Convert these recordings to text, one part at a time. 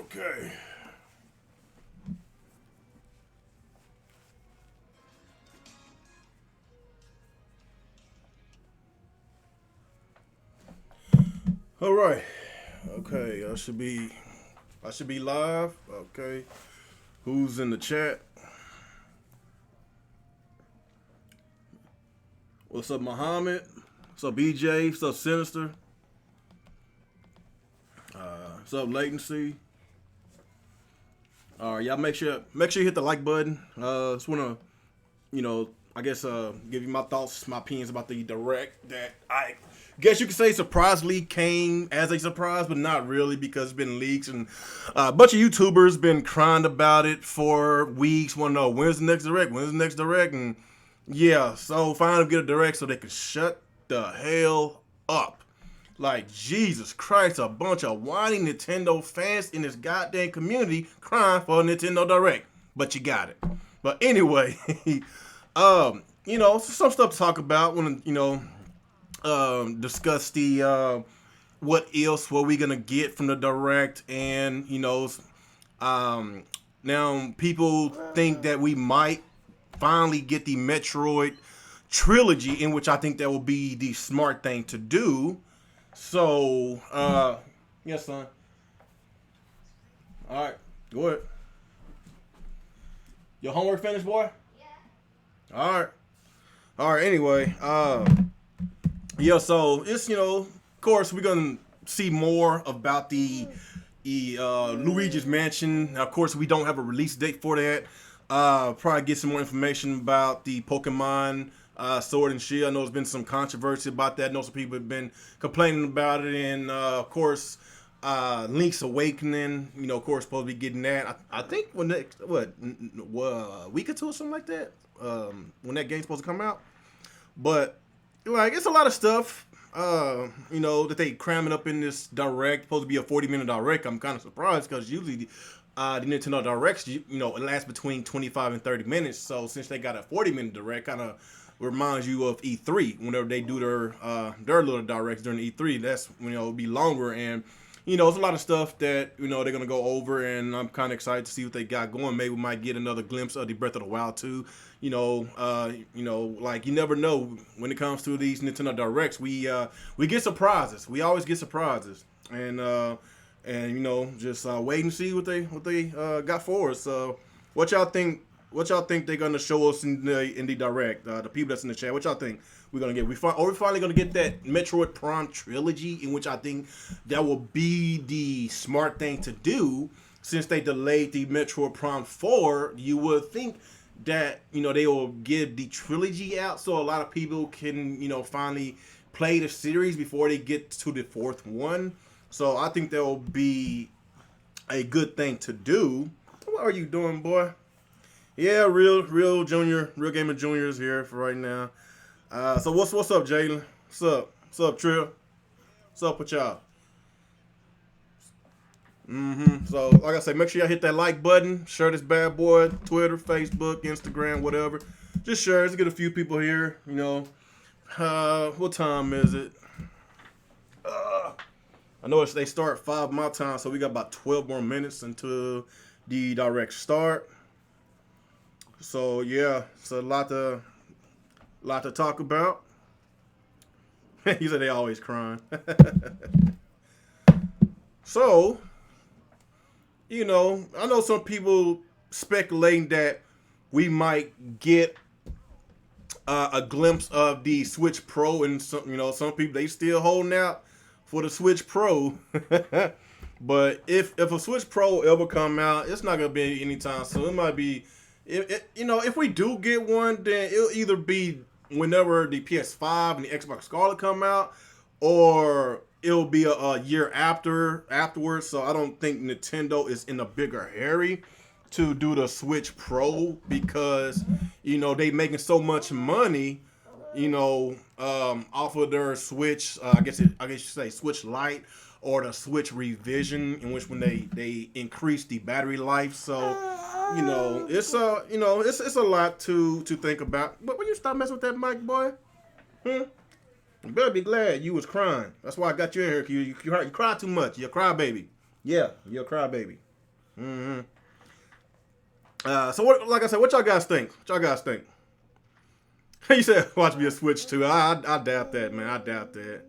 Okay. All right. Okay. I should be live. Okay. Who's in the chat? What's up, Muhammad? What's up, BJ? What's up, Sinister? What's up, Latency? All right, y'all make sure you hit the like button. Just wanna, I guess give you my thoughts, my opinions about the direct that I guess you could say surprisingly came as a surprise, but not really because it's been leaks and a bunch of YouTubers been crying about it for weeks. Want to know when's the next direct? When's the next direct? And yeah, so finally get a direct so they can shut the hell up. Like, Jesus Christ, a bunch of whiny Nintendo fans in this goddamn community crying for a Nintendo Direct. But you got it. But anyway, some stuff to talk about. Want to, discuss the what we gonna get from the Direct, and now people think that we might finally get the Metroid trilogy, in which I think that will be the smart thing to do. So, yes, son. All right, go ahead. Your homework finished, boy? All right. All right. Anyway, yeah. So it's of course we're gonna see more about the Luigi's Mansion. Now, of course, we don't have a release date for that. Probably get some more information about the Pokemon Sword and Shield. I know there's been some controversy about that. I know some people have been complaining about it, and of course, Link's Awakening. Of course, supposed to be getting that. I think when next a week or two or something like that. When that game's supposed to come out, but like it's a lot of stuff. That they cramming up in this direct. Supposed to be a 40-minute direct. I'm kind of surprised because usually the Nintendo Directs, it lasts between 25 and 30 minutes. So since they got a 40-minute direct, kind of reminds you of E3 whenever they do their little directs during E3. That's it'll be longer, and it's a lot of stuff that they're gonna go over, and I'm kind of excited to see what they got going. Maybe we might get another glimpse of the Breath of the Wild 2. Like you never know when it comes to these Nintendo Directs. We get surprises. We always get surprises, and just wait and see what they got for us. What y'all think? What y'all think they're gonna show us in the direct? The people that's in the chat, what y'all think we're gonna get? We're finally gonna get that Metroid Prime trilogy, in which I think that will be the smart thing to do since they delayed the Metroid Prime 4. You would think that they will give the trilogy out so a lot of people can finally play the series before they get to the fourth one. So I think that will be a good thing to do. What are you doing, boy? Yeah, real gamer junior is here for right now. So what's up, Jalen? What's up, Trill? What's up with y'all? So like I said, make sure y'all hit that like button, share this bad boy, Twitter, Facebook, Instagram, whatever. Just share. Let's get a few people here. What time is it? I know they start 5 my time, so we got about 12 more minutes until the direct start. So yeah, it's a lot to talk about. He said they always crying. So, I know some people speculating that we might get a glimpse of the Switch Pro, and some people they still holding out for the Switch Pro. But if a Switch Pro ever come out, it's not gonna be anytime soon. It might be. If we do get one, then it'll either be whenever the PS5 and the Xbox Scarlet come out, or it'll be a year afterwards. So I don't think Nintendo is in a bigger hurry to do the Switch Pro because they making so much money, off of their Switch. I guess you say Switch Lite or the Switch Revision, in which when they increase the battery life. So. It's a lot to think about. But when you stop messing with that mic, boy, you better be glad you was crying. That's why I got you in here. You cry too much. You're a crybaby. Yeah, you're a crybaby. Mm-hmm. So what? Like I said, what y'all guys think? What y'all guys think? You said watch me a Switch too. I doubt that, man. I doubt that.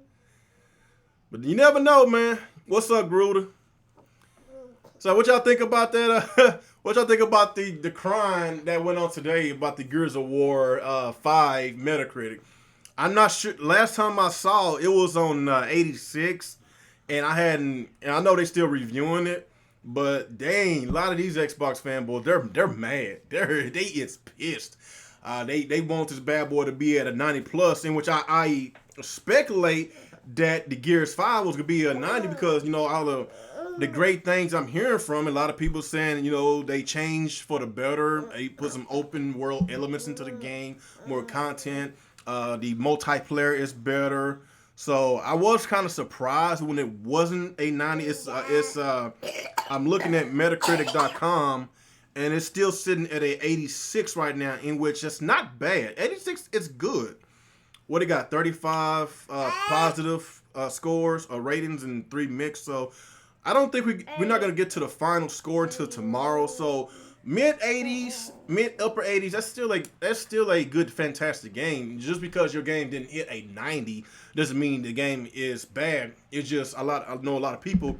But you never know, man. What's up, Gruder? So what y'all think about that? What y'all think about the crime that went on today about the Gears of War 5 Metacritic? I'm not sure. Last time I saw it was on 86, and I hadn't. And I know they still reviewing it, but dang, a lot of these Xbox fanboys, they're mad. They is pissed. They want this bad boy to be at a 90 plus, in which I speculate that the Gears 5 was gonna be a 90 because all of the great things I'm hearing from a lot of people saying they changed for the better. They put some open world elements into the game, more content. The multiplayer is better. So I was kind of surprised when it wasn't a 90. I'm looking at Metacritic.com and it's still sitting at a 86 right now, in which it's not bad. 86 is good. What it got? 35 positive scores or ratings and 3 mixed. So I don't think we're not gonna get to the final score until tomorrow. So mid 80s, mid upper 80s. That's still a good, fantastic game. Just because your game didn't hit a 90 doesn't mean the game is bad. It's just I know a lot of people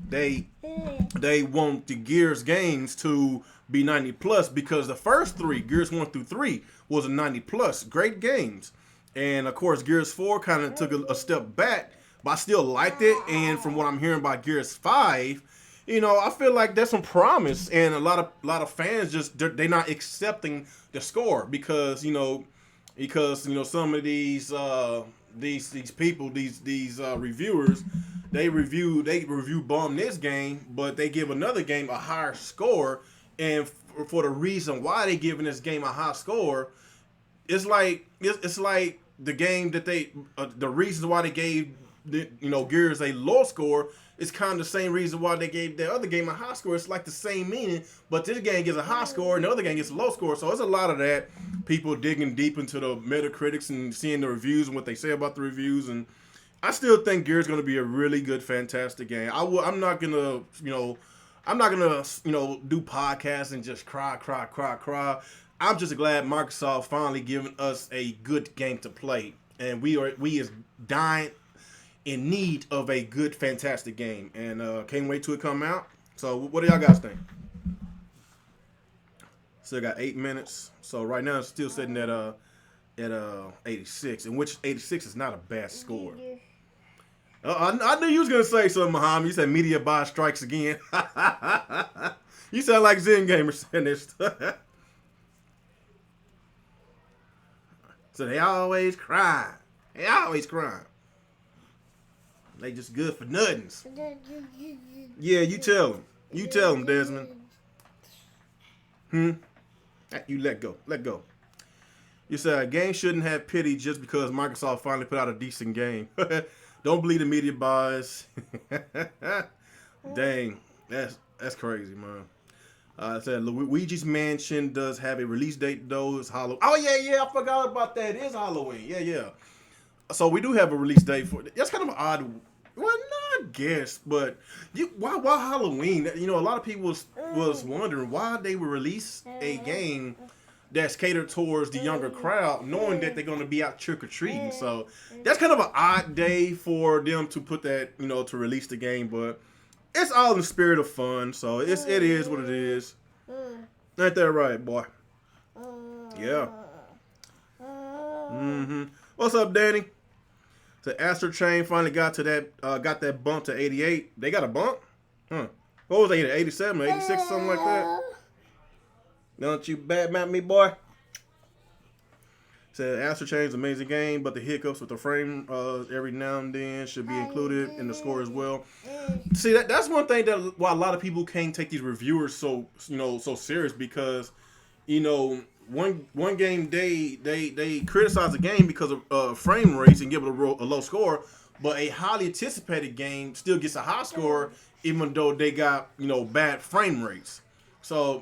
they want the Gears games to be 90 plus because the first 3 Gears 1 through 3 was a 90 plus, great games. And of course, Gears 4 kind of took a step back, but I still liked it. And from what I'm hearing about Gears 5, I feel like there's some promise, and a lot of fans just they're not accepting the score because some of these people, these reviewers, they review bomb this game, but they give another game a higher score, and for the reason why they giving this game a high score, it's like the game that the reasons why they gave Gears a low score is kind of the same reason why they gave the other game a high score. It's like the same meaning, but this game gets a high score and the other game gets a low score. So there's a lot of that. People digging deep into the Metacritics and seeing the reviews and what they say about the reviews. And I still think Gears is going to be a really good, fantastic game. I'm not gonna do podcasts and just cry. I'm just glad Microsoft finally giving us a good game to play, and we is dying in need of a good, fantastic game, and can't wait till it come out. So, what do y'all guys think? Still got 8 minutes, so right now it's still sitting at 86, in which 86 is not a bad score. I knew you was gonna say something, Muhammad. You said media bias strikes again. You sound like Zen Gamer saying this. So they always cry. They just good for nothings. Yeah, you tell them. You tell them, Desmond. You let go. You said a game shouldn't have pity just because Microsoft finally put out a decent game. Don't believe the media bias. Dang, that's crazy, man. I said Luigi's Mansion does have a release date though. It's Halloween. Oh yeah, I forgot about that. It is Halloween. Yeah. So we do have a release date for it. That's kind of an odd. Well, not I guess, but why Halloween? A lot of people was wondering why they would release a game that's catered towards the younger crowd, knowing that they're going to be out trick or treating. So that's kind of an odd day for them to put that, to release the game, but. It's all in the spirit of fun, so it is what it is. Ain't that right, boy? Yeah. What's up, Danny? The Astro Chain finally got that bump to 88. They got a bump? Huh. What was they, 87 or 86, something like that? Don't you badmouth me, boy? Said Astro Chain's an amazing game, but the hiccups with the frame every now and then should be included in the score as well. See, that's one thing that why a lot of people can't take these reviewers so serious, because one game they criticize a game because of frame rates and give it a low score, but a highly anticipated game still gets a high score even though they got bad frame rates. So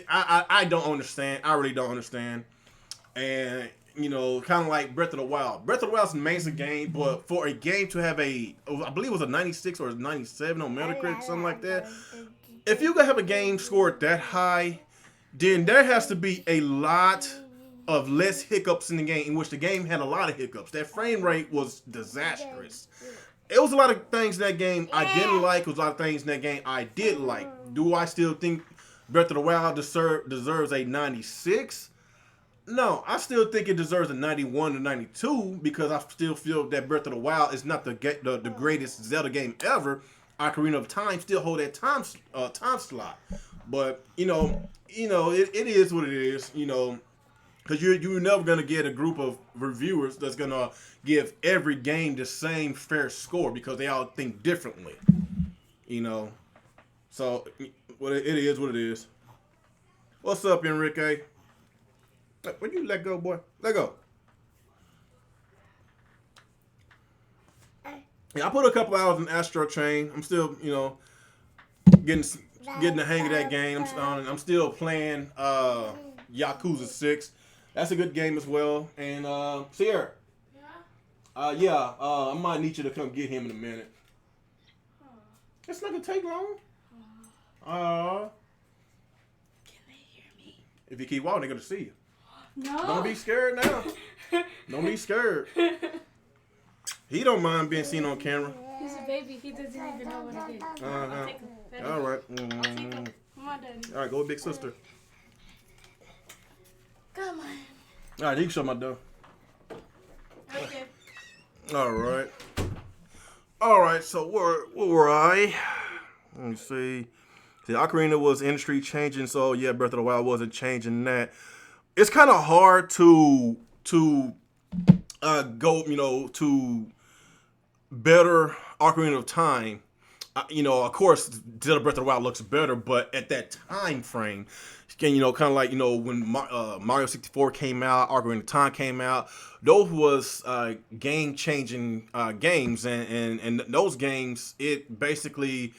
I don't understand. I really don't understand. And kind of like Breath of the Wild. Breath of the Wild is an amazing game, but for a game to have I believe it was a 96 or a 97 on Metacritic, something like that. if you gonna have a game scored that high, then there has to be a lot of less hiccups in the game, in which the game had a lot of hiccups. That frame rate was disastrous. It was a lot of things in that game I didn't like. It was a lot of things in that game I did like. Do I still think Breath of the Wild deserves a 96? No, I still think it deserves a 91 to 92 because I still feel that Breath of the Wild is not the greatest Zelda game ever. Ocarina of Time still hold that time slot, but it is what it is. Because you're never gonna get a group of reviewers that's gonna give every game the same fair score because they all think differently. So it is what it is. What's up, Enrique? When you let go, boy, let go. Yeah, I put a couple hours in Astro Chain. I'm still, getting the hang of that game. I'm still playing Yakuza 6. That's a good game as well. And Sierra. Yeah. I might need you to come get him in a minute. It's not gonna take long. Can they hear me? If you keep walking, they're gonna see you. No. Don't be scared now. Don't be scared. He don't mind being seen on camera. He's a baby. He doesn't even know what it is. Uh-huh. Take him. All right. I'll take him. Come on, Daddy. All right, go with big sister. Come on. All right, you can shut my door. Okay. All right. So where were I? Let me see. The Ocarina was industry changing, so yeah, Breath of the Wild wasn't changing that. It's kind of hard to go, to better Ocarina of Time. Of course, Zelda Breath of the Wild looks better, but at that time frame, kind of like, when Mario 64 came out, Ocarina of Time came out, those was game-changing games, and those games, it basically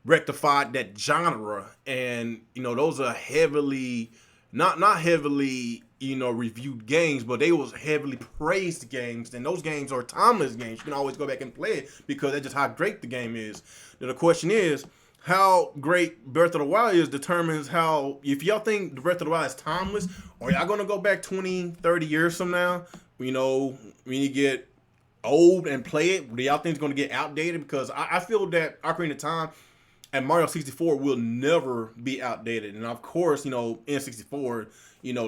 rectified that genre, and, those are heavily... Not heavily, reviewed games, but they was heavily praised games, and those games are timeless games. You can always go back and play it because that's just how great the game is. Now the question is, how great Breath of the Wild is determines how, if y'all think the Breath of the Wild is timeless, are y'all going to go back 20, 30 years from now, when you get old and play it, do y'all think it's going to get outdated? Because I feel that Ocarina of Time and Mario 64 will never be outdated. And of course, N64,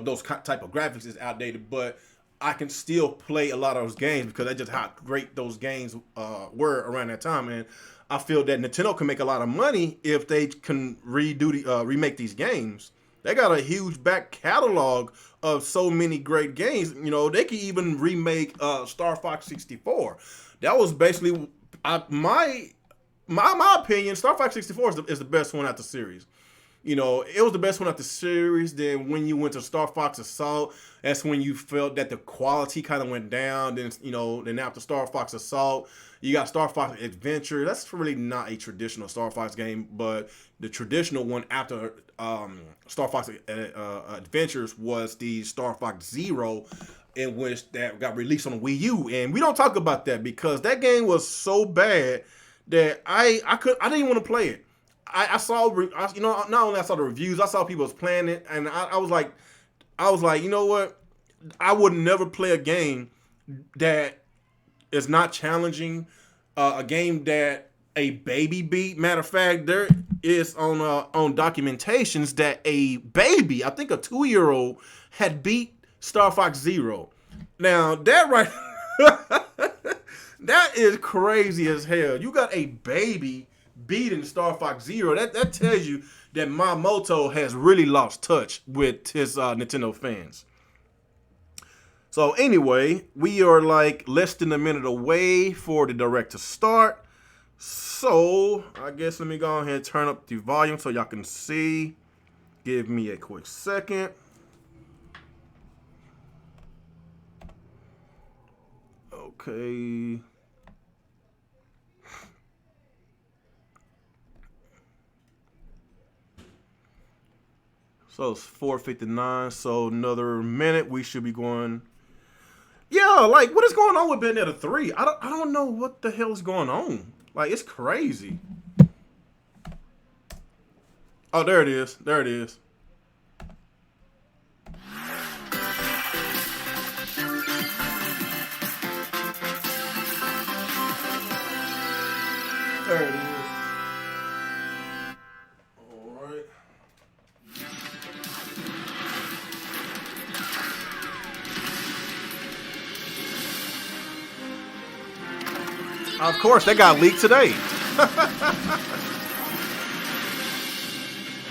those type of graphics is outdated, but I can still play a lot of those games because that's just how great those games were around that time. And I feel that Nintendo can make a lot of money if they can remake these games. They got a huge back catalog of so many great games. They can even remake Star Fox 64. That was basically my opinion, Star Fox 64 is the best one out the series. It was the best one out the series. Then when you went to Star Fox Assault, that's when you felt that the quality kind of went down. Then after Star Fox Assault, you got Star Fox Adventure. That's really not a traditional Star Fox game, but the traditional one after Star Fox Adventures was the Star Fox Zero, in which that got released on the Wii U. And we don't talk about that because that game was so bad that I didn't want to play it. I saw, not only I saw the reviews, I saw people was playing it, and I was like, you know what? I would never play a game that is not challenging, a game that a baby beat. Matter of fact, there is on documentations that a baby, I think a 2-year-old, had beat Star Fox Zero. Now that right. That is crazy as hell. You got a baby beating Star Fox Zero. That tells you that Miyamoto has really lost touch with his Nintendo fans. So anyway, we are like less than a minute away for the direct to start. So I guess let me go ahead and turn up the volume so y'all can see. Give me a quick second. Okay. So it's 4:59, so another minute we should be going. Yeah, like what is going on with Bayonetta 3? I don't know what the hell is going on. Like it's crazy. Oh, there it is. There it is. There it is. All right. Of course, that got leaked today.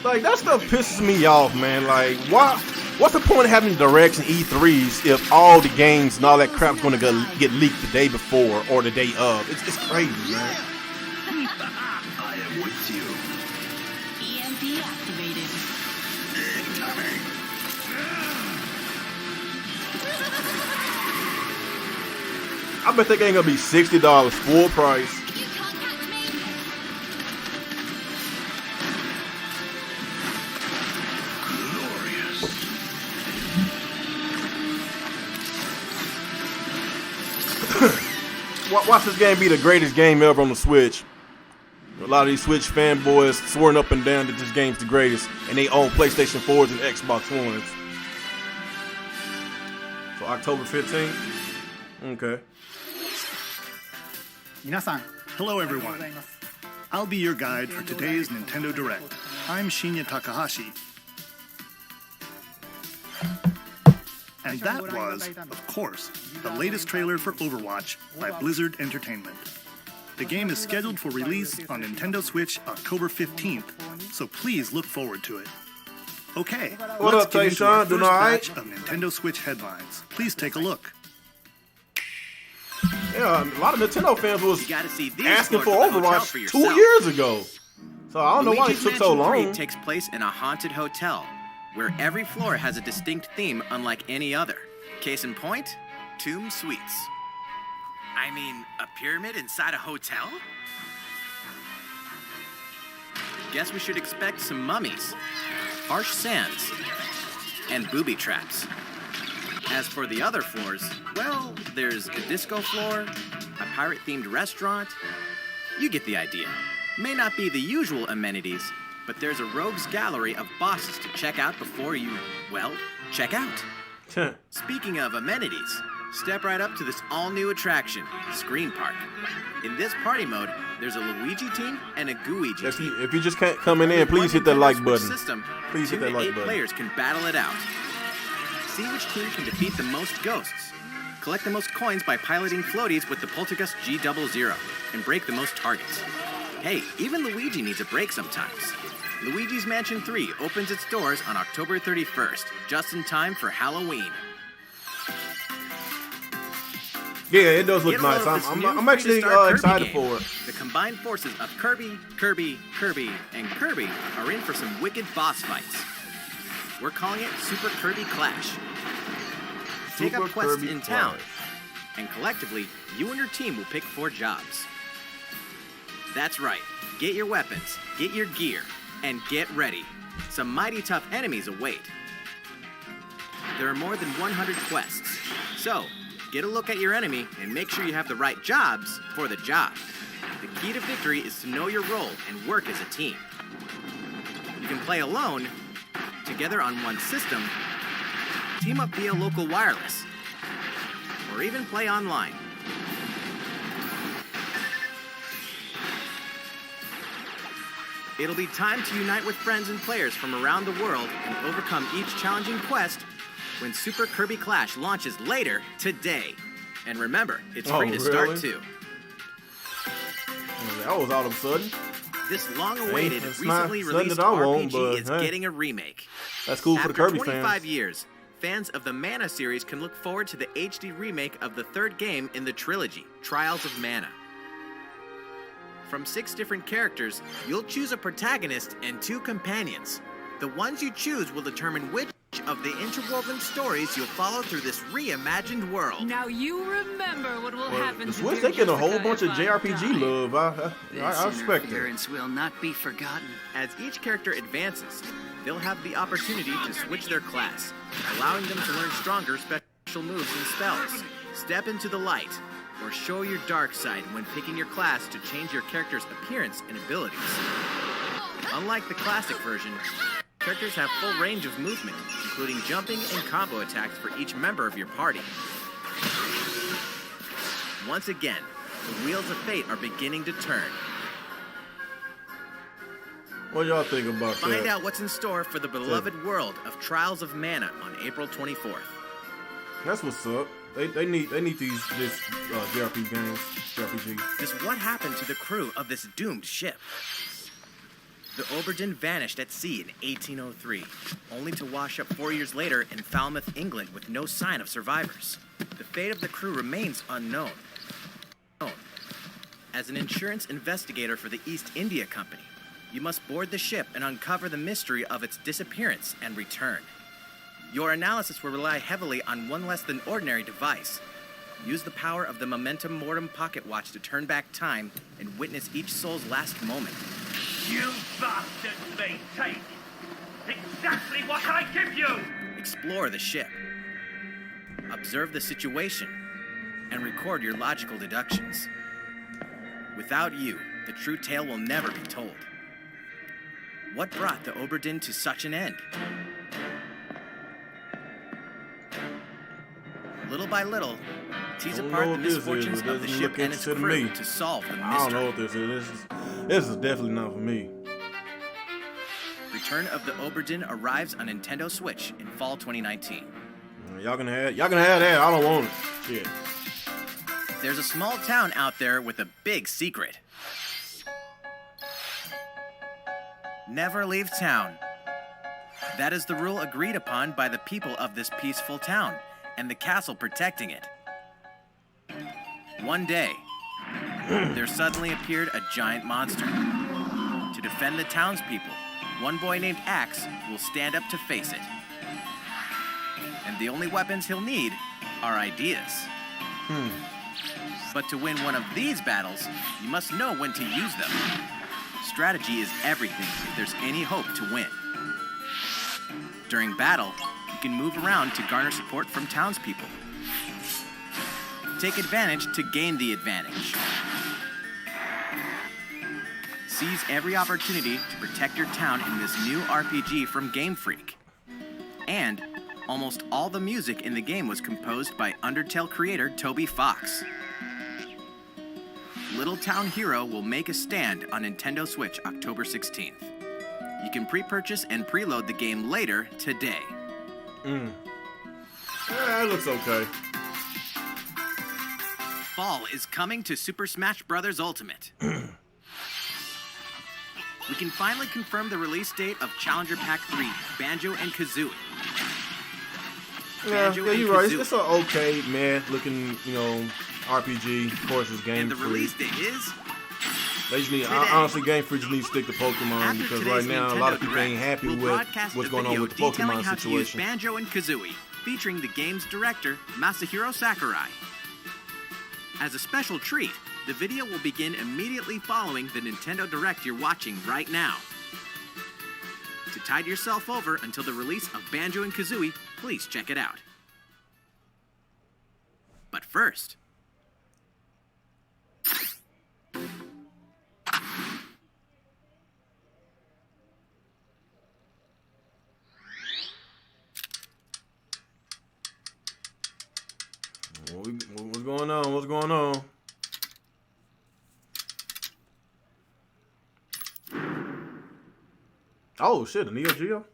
Like, that stuff pisses me off, man. Like, what's the point of having directs and E3s if all the games and all that crap's going to get leaked the day before or the day of? It's crazy, man. I am with you. EMP activated. Incoming. I bet that game going to be $60 full price. You contact me. Glorious. Watch this game be the greatest game ever on the Switch. A lot of these Switch fanboys swearing up and down that this game's the greatest, and they own PlayStation 4s and Xbox Ones. So October 15th? Okay. Hello everyone. I'll be your guide for today's Nintendo Direct. I'm Shinya Takahashi. And that was, of course, the latest trailer for Overwatch by Blizzard Entertainment. The game is scheduled for release on Nintendo Switch October 15th, so please look forward to it. Okay, What let's up, get into our Tayshaun? Doing first all right? batch of Nintendo Switch headlines. Please take a look. Yeah, a lot of Nintendo fans was You gotta see these asking for floors of the hotel Overwatch for 2 yourself. years ago. So I don't know why it Luigi's took so Mansion 3 long. takes place in a haunted hotel, where every floor has a distinct theme unlike any other. Case in point, Tomb Suites. I mean, a pyramid inside a hotel? Guess we should expect some mummies, harsh sands, and booby traps. As for the other floors, well, there's a disco floor, a pirate-themed restaurant. You get the idea. May not be the usual amenities, but there's a rogues gallery of bosses to check out before you, well, check out. Speaking of amenities, step right up to this all-new attraction, Screen Park. In this party mode, there's a Luigi team and a Gooigi If team. you just can't come in, please hit that Nintendo like Switch button. System, Please hit 2 that to like 8 button. players can battle it out. See which team can defeat the most ghosts. Collect the most coins by piloting floaties with the Poltergust G00 and break the most targets. Hey, even Luigi needs a break sometimes. Luigi's Mansion 3 opens its doors on October 31st, just in time for Halloween. Yeah, it does look Get a load nice. of this I'm new actually free-to-start Kirby excited game. for it. The combined forces of Kirby, and Kirby are in for some wicked boss fights. We're calling it Super Kirby Clash. Take Super up quests Kirby in town, Clash. and collectively, you and your team will pick 4 jobs. That's right. Get your weapons, get your gear, and get ready. Some mighty tough enemies await. There are more than 100 quests, so get a look at your enemy and make sure you have the right jobs for the job. The key to victory is to know your role and work as a team. You can play alone, together on one system, team up via local wireless, or even play online. It'll be time to unite with friends and players from around the world and overcome each challenging quest when Super Kirby Clash launches later today. And remember, it's free to start really? too. That was all of a sudden. This long-awaited, Hey, it's not recently something released that I want, RPG but, is hey. getting a remake. That's cool for the After Kirby 25 fans. years, fans of the Mana series can look forward to the HD remake of the third game in the trilogy, Trials of Mana. From 6 different characters, you'll choose a protagonist and 2 companions. The ones you choose will determine which of the interwoven stories you'll follow through this reimagined world. Now you remember what will happen The to Switch, you they get a just whole because bunch of I JRPG die. love. I This respect it. interference will not be forgotten. As each character advances, they'll have the opportunity to switch their class, allowing them to learn stronger special moves and spells, step into the light, or show your dark side when picking your class to change your character's appearance and abilities. Unlike the classic version, characters have full range of movement, including jumping and combo attacks for each member of your party. Once again, the wheels of fate are beginning to turn. What y'all think about that? Find out what's in store for the beloved world of Trials of Mana on April 24th. That's what's up. They need these JRPG. Just what happened to the crew of this doomed ship? The Oberdin vanished at sea in 1803, only to wash up 4 years later in Falmouth, England, with no sign of survivors. The fate of the crew remains unknown. As an insurance investigator for the East India Company, you must board the ship and uncover the mystery of its disappearance and return. Your analysis will rely heavily on one less than ordinary device. Use the power of the Momentum Mortem pocket watch to turn back time and witness each soul's last moment. You bastards may take exactly what I give you! Explore the ship. Observe the situation and record your logical deductions. Without you, the true tale will never be told. What brought the Oberdin to such an end? Little by little, tease Don't know apart the what this is, misfortunes but of the doesn't ship look and its interesting to crew me. to solve the I don't know mystery. what this is. This is definitely not for me. Return of the Oberdin arrives on Nintendo Switch in fall 2019. Y'all gonna have that. I don't want it. Shit. There's a small town out there with a big secret. Never leave town. That is the rule agreed upon by the people of this peaceful town and the castle protecting it. One day, there suddenly appeared a giant monster. To defend the townspeople, one boy named Axe will stand up to face it. And the only weapons he'll need are ideas. But to win one of these battles, you must know when to use them. Strategy is everything if there's any hope to win. During battle, you can move around to garner support from townspeople. Take advantage to gain the advantage. Seize every opportunity to protect your town in this new RPG from Game Freak. And almost all the music in the game was composed by Undertale creator Toby Fox. Little Town Hero will make a stand on Nintendo Switch October 16th. You can pre-purchase and preload the game later today. Yeah, it looks okay. Fall is coming to Super Smash Bros. Ultimate. We can finally confirm the release date of Challenger Pack 3, Banjo and Kazooie. Yeah, Banjo and you're right. Kazooie. It's an okay, looking, RPG. Of course, it's Game And the Freak. release date is They just need, today. honestly, Game Freak just need to stick to Pokemon after because today's right now a Nintendo lot of people ain't Direct, happy we'll with broadcast what's a going on video with the detailing Pokemon how to use situation. Banjo and Kazooie, featuring the game's director, Masahiro Sakurai. As a special treat, the video will begin immediately following the Nintendo Direct you're watching right now. To tide yourself over until the release of Banjo and Kazooie, please check it out. But first, What's going on? What's going on? Oh shit, a Neo Geo?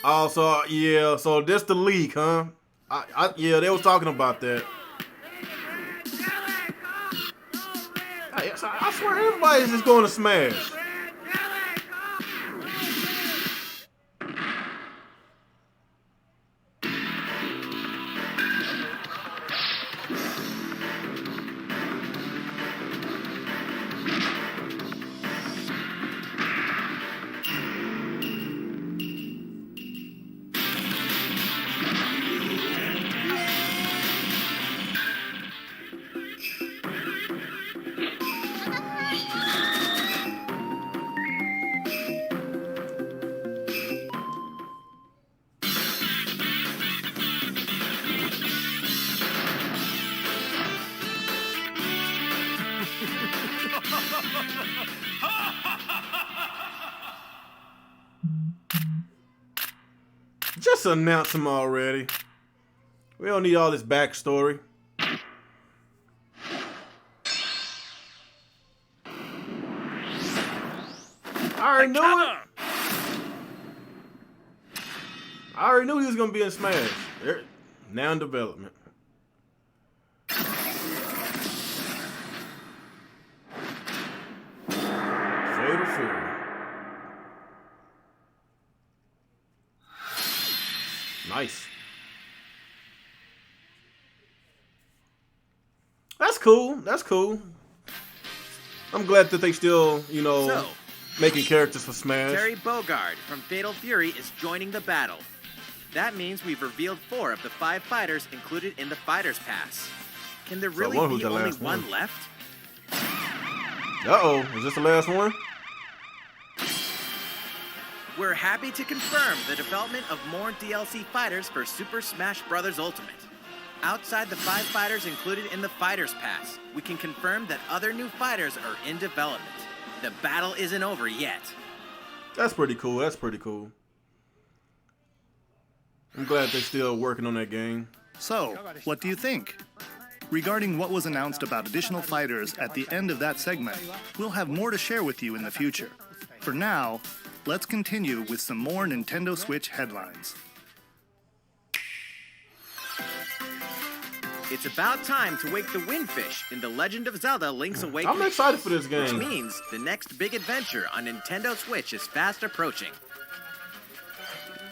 Oh, so this the leak, huh? Yeah, they was talking about that. I swear everybody's just going to Smash. Just announce him already. We don't need all this backstory. I already knew it. I already knew he was gonna be in Smash. Now in development. Fatal Fury. Nice. That's cool. That's cool. I'm glad that they still, you know, So, making characters for Smash. Terry Bogard from Fatal Fury is joining the battle. That means we've revealed 4 of the 5 fighters included in the Fighters Pass. Can there really one who's be the only last one one? left? Uh-oh. Is this the last one? We're happy to confirm the development of more DLC fighters for Super Smash Bros. Ultimate. Outside the 5 fighters included in the Fighters Pass, we can confirm that other new fighters are in development. The battle isn't over yet. That's pretty cool. That's pretty cool. I'm glad they're still working on that game. So, what do you think? Regarding what was announced about additional fighters at the end of that segment, we'll have more to share with you in the future. For now, let's continue with some more Nintendo Switch headlines. It's about time to wake the Windfish in The Legend of Zelda Link's Awakening. I'm excited for this Which game. means the next big adventure on Nintendo Switch is fast approaching.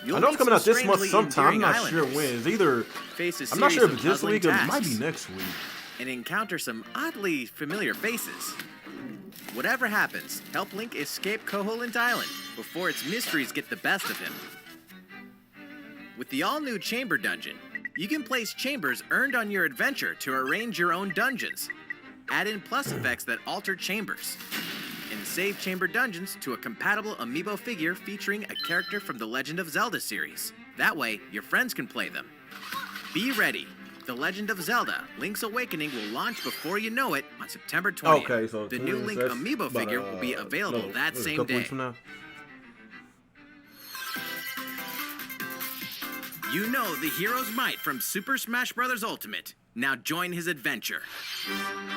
You'll I know it's meet coming out some this month strangely sometime. I'm endearing not sure islanders, when. It's either... face a I'm not series sure if of it's this puzzling week or it might be tasks, next week. and encounter some oddly familiar faces. Whatever happens, help Link escape Koholint Island before its mysteries get the best of him. With the all-new Chamber Dungeon, you can place chambers earned on your adventure to arrange your own dungeons. Add in plus effects that alter chambers. And save chamber dungeons to a compatible amiibo figure featuring a character from the Legend of Zelda series. That way, your friends can play them. Be ready. The Legend of Zelda Link's Awakening will launch before you know it on September 20th. Okay, so the new Link that's amiibo about, figure will be available no, that it's a same couple day. weeks from now. You know the hero's might from Super Smash Bros. Ultimate. Now join his adventure.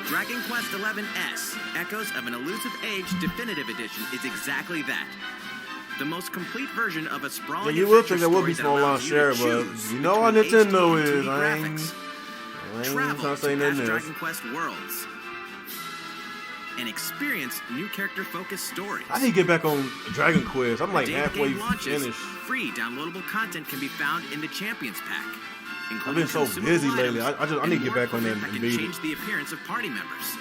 Dragon Quest XI S, Echoes of an Elusive Age Definitive Edition is exactly that. The most complete version of a Yeah, sprawling you will adventure think that will be story that small on allows you share, to but choose you know how between Nintendo HD and is. 2D I ain't Travel trying to say to nothing past else. Dragon Quest Worlds and experience new character-focused stories. I need to get back on Dragon Quest. I'm like The day the halfway game launches, finished. free downloadable content can be found in the Champions Pack. I've been so consumable busy lately. items I need to get and back on more that equipment and that beat can it. change the appearance of party members.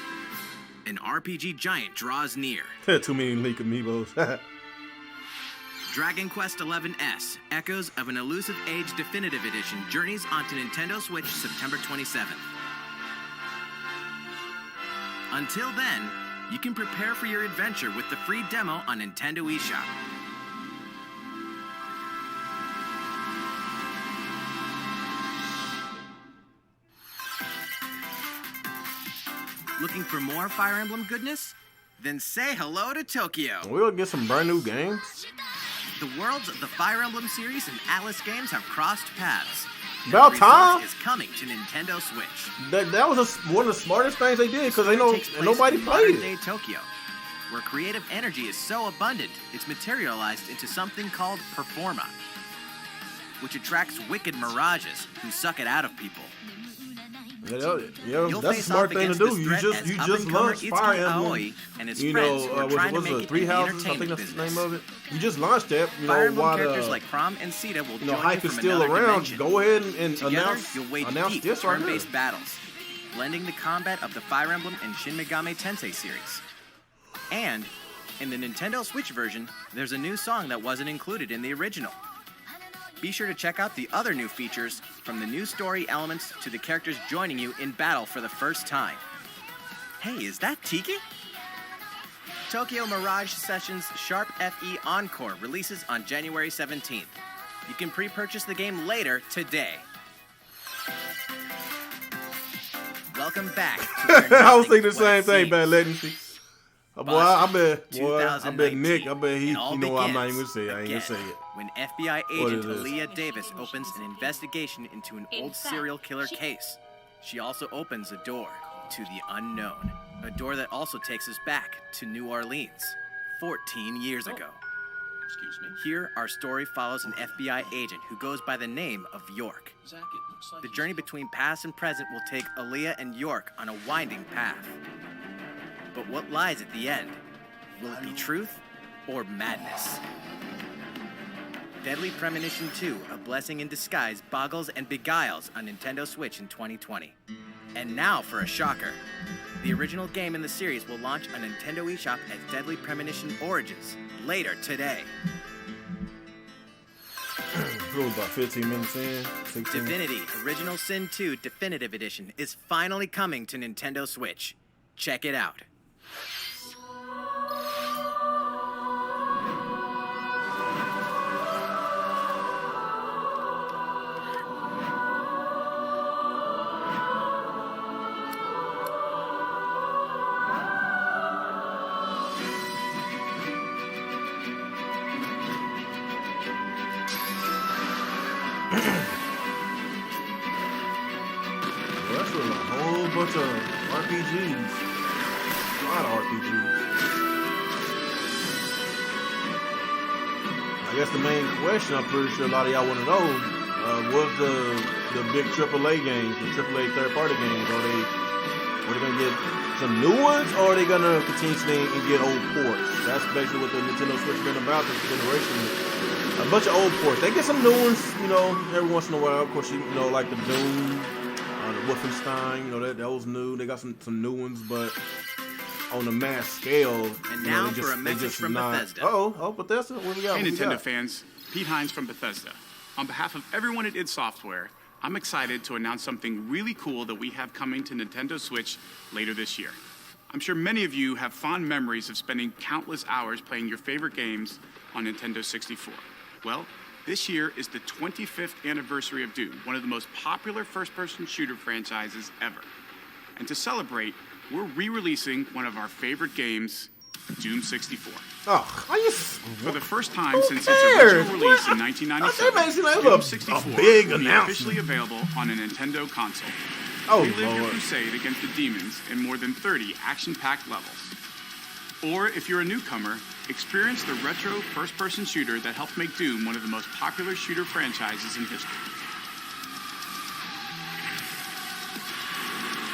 An RPG giant draws near. Too many Link amiibos. Dragon Quest XI S, Echoes of an Elusive Age Definitive Edition, journeys onto Nintendo Switch September 27th. Until then, you can prepare for your adventure with the free demo on Nintendo eShop. Looking for more Fire Emblem goodness? Then say hello to Tokyo. We'll get some brand new games. The worlds of the Fire Emblem series and Atlas games have crossed paths. About The time. result is coming to Nintendo Switch. That was one of the smartest things they did because they know Takes place nobody in played modern-day it. Tokyo, where creative energy is so abundant, it's materialized into something called Performa, which attracts wicked mirages who suck it out of people. Yeah, You'll that's a face smart off thing to against do. this You threat just as you just up-and-comer launched Itsuki Fire Aoi Emblem. and his You friends know, who are trying to was make it it Three in the Houses? I think entertainment that's the business. name of it. You just launched that. You Fire know, Emblem while characters like Prom and Sita will you know join hype you is from still another around. dimension. Go ahead and Together, you'll wage announce deep this right here. turn-based battles, blending the combat of the Fire Emblem and Shin Megami Tensei series. And in the Nintendo Switch version, there's a new song that wasn't included in the original. Be sure to check out the other new features, from the new story elements to the characters joining you in battle for the first time. Hey, is that Tiki? Tokyo Mirage Sessions Sharp FE Encore releases on January 17th. You can pre-purchase the game later today. Welcome back to where I was nothing thinking the what same it thing, seems. bad latency. Boy, I bet Nick, 2019. I bet he, It all you know what, I'm not even begins gonna say it. I ain't gonna say again it. When FBI What agent is this? Aaliyah Davis opens an investigation into an old serial killer case. She also opens a door to the unknown. A door that also takes us back to New Orleans, 14 years ago. Excuse me. Here, our story follows an FBI agent who goes by the name of York. Zach, it looks like The journey between past and present will take Aaliyah and York on a winding path. But what lies at the end? Will it be truth or madness? Deadly Premonition 2, A Blessing in Disguise, boggles and beguiles on Nintendo Switch in 2020. And now for a shocker. The original game in the series will launch on Nintendo eShop as Deadly Premonition Origins later today. It was about 15 minutes in. 16. Divinity Original Sin 2 Definitive Edition is finally coming to Nintendo Switch. Check it out. Well, that's really a whole bunch of RPGs. A lot of RPGs. I guess the main question, I'm pretty sure a lot of y'all want to know, was the big AAA games, the AAA third-party games. Are they gonna get some new ones, or are they gonna continuously and get old ports? That's basically what the Nintendo Switch has been about this generation. A bunch of old ports. They get some new ones, you know, every once in a while. Of course, you know, like the Doom, the Wolfenstein, you know, that was new. They got some new ones, but on a mass scale. And you now know, for a message from Bethesda. Bethesda. What we got? Hey, What we Nintendo got? fans. Pete Hines from Bethesda. On behalf of everyone at id Software, I'm excited to announce something really cool that we have coming to Nintendo Switch later this year. I'm sure many of you have fond memories of spending countless hours playing your favorite games on Nintendo 64. Well, this year is the 25th anniversary of Doom, one of the most popular first-person shooter franchises ever. And to celebrate, we're re-releasing one of our favorite games, Doom 64. Oh, are you? For the first time Who since cares? its original release What? in That makes it 1997, like Doom a 64 big will be announcement. officially available on a Nintendo console. Oh, Relive your Lord. crusade against the demons in more than 30 action-packed levels. Or if you're a newcomer, experience the retro first-person shooter that helped make Doom one of the most popular shooter franchises in history.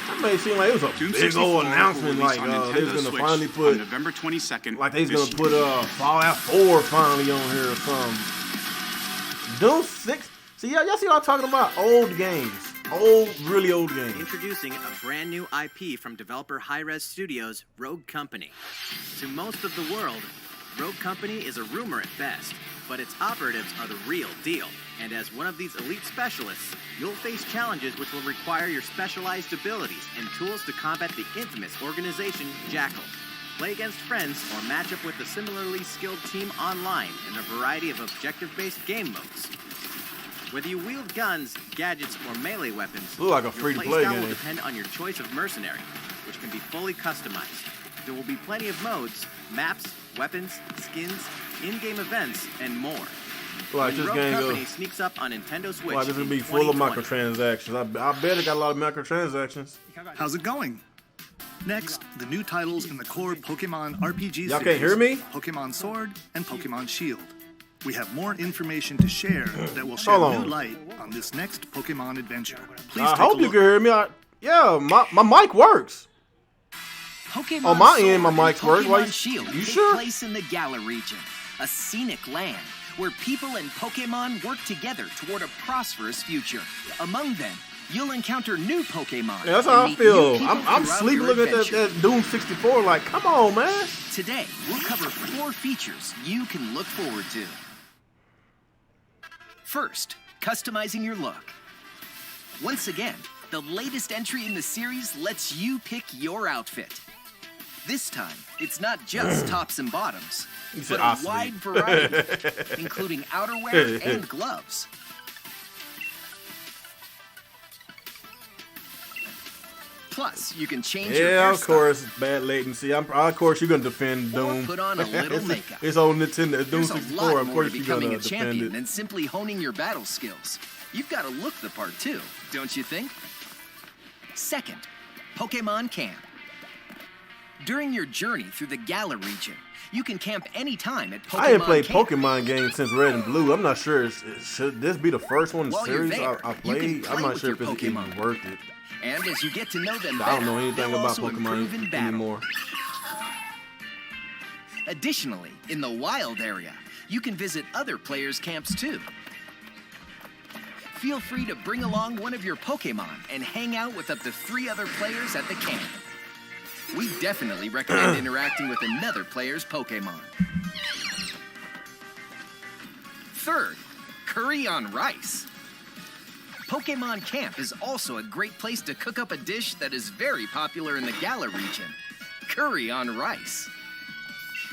That made it seem like it was a Doom big 64 old will announcement, release like on they Nintendo was gonna Switch finally on put, November 22nd. like they was this gonna year. put Fallout 4 finally on here or something. Doom 6. See, y'all see what I'm talking about? Old games, really old games. Introducing a brand new IP from developer Hi-Rez Studios, Rogue Company. To most of the world, Rogue Company is a rumor at best, but its operatives are the real deal. And as one of these elite specialists, you'll face challenges which will require your specialized abilities and tools to combat the infamous organization Jackal. Play against friends or match up with a similarly skilled team online in a variety of objective-based game modes. Whether you wield guns, gadgets, or melee weapons, Look like a your free-to-play playstyle will game. depend on your choice of mercenary, which can be fully customized. There will be plenty of modes, maps, weapons, skins, in-game events, and more. Like When this Rogue game Company goes, sneaks up on Nintendo Switch like it's gonna in be full of 2020. microtransactions. I bet it got a lot of microtransactions. How's it going? Next, the new titles in the core Pokemon RPG Y'all series, can't hear me? Pokemon Sword and Pokemon Shield. We have more information to share that will shed Hold on. new light on this next Pokemon adventure. Please I take hope a you look. can hear me. My mic works. Pokemon On my Sword end, my and mic works. Why Pokemon you- Shield you take sure? place in the Galar region, a scenic land where people and Pokemon work together toward a prosperous future. Among them, you'll encounter new Pokemon. Yeah, that's and how I meet feel. new people I'm throughout sleeping your looking at adventure. that Doom 64. Like, come on, man. Today, we'll cover 4 features you can look forward to. First, customizing your look. Once again, the latest entry in the series lets you pick your outfit. This time, it's not just tops and bottoms, You said but a ostomy. wide variety, including outerwear and gloves. Plus, you can change your Yeah, hairstyle. of course, bad latency. Of course, you're gonna defend Doom. Put on a little makeup. It's on Nintendo Doom There's a 64. lot Of more course, to you're becoming gonna a defend champion it. than simply honing your battle skills. You've got to look the part too, don't you think? Second, Pokemon Camp. During your journey through the Galar region, you can camp anytime at Pokemon I ain't played Camp. Pokemon games since Red and Blue. I'm not sure. Should this be the first one in the While you're series there, I you can played? play I'm not with sure your if it's even Pokemon. worth it. And as you get to know them better, I don't know anything they'll about also improve in Pokemon battle. anymore. Additionally, in the wild area, you can visit other players' camps too. Feel free to bring along one of your Pokemon and hang out with up to 3 other players at the camp. We definitely recommend interacting with another player's Pokemon. Third, curry on rice. Pokemon Camp is also a great place to cook up a dish that is very popular in the Galar region, curry on rice.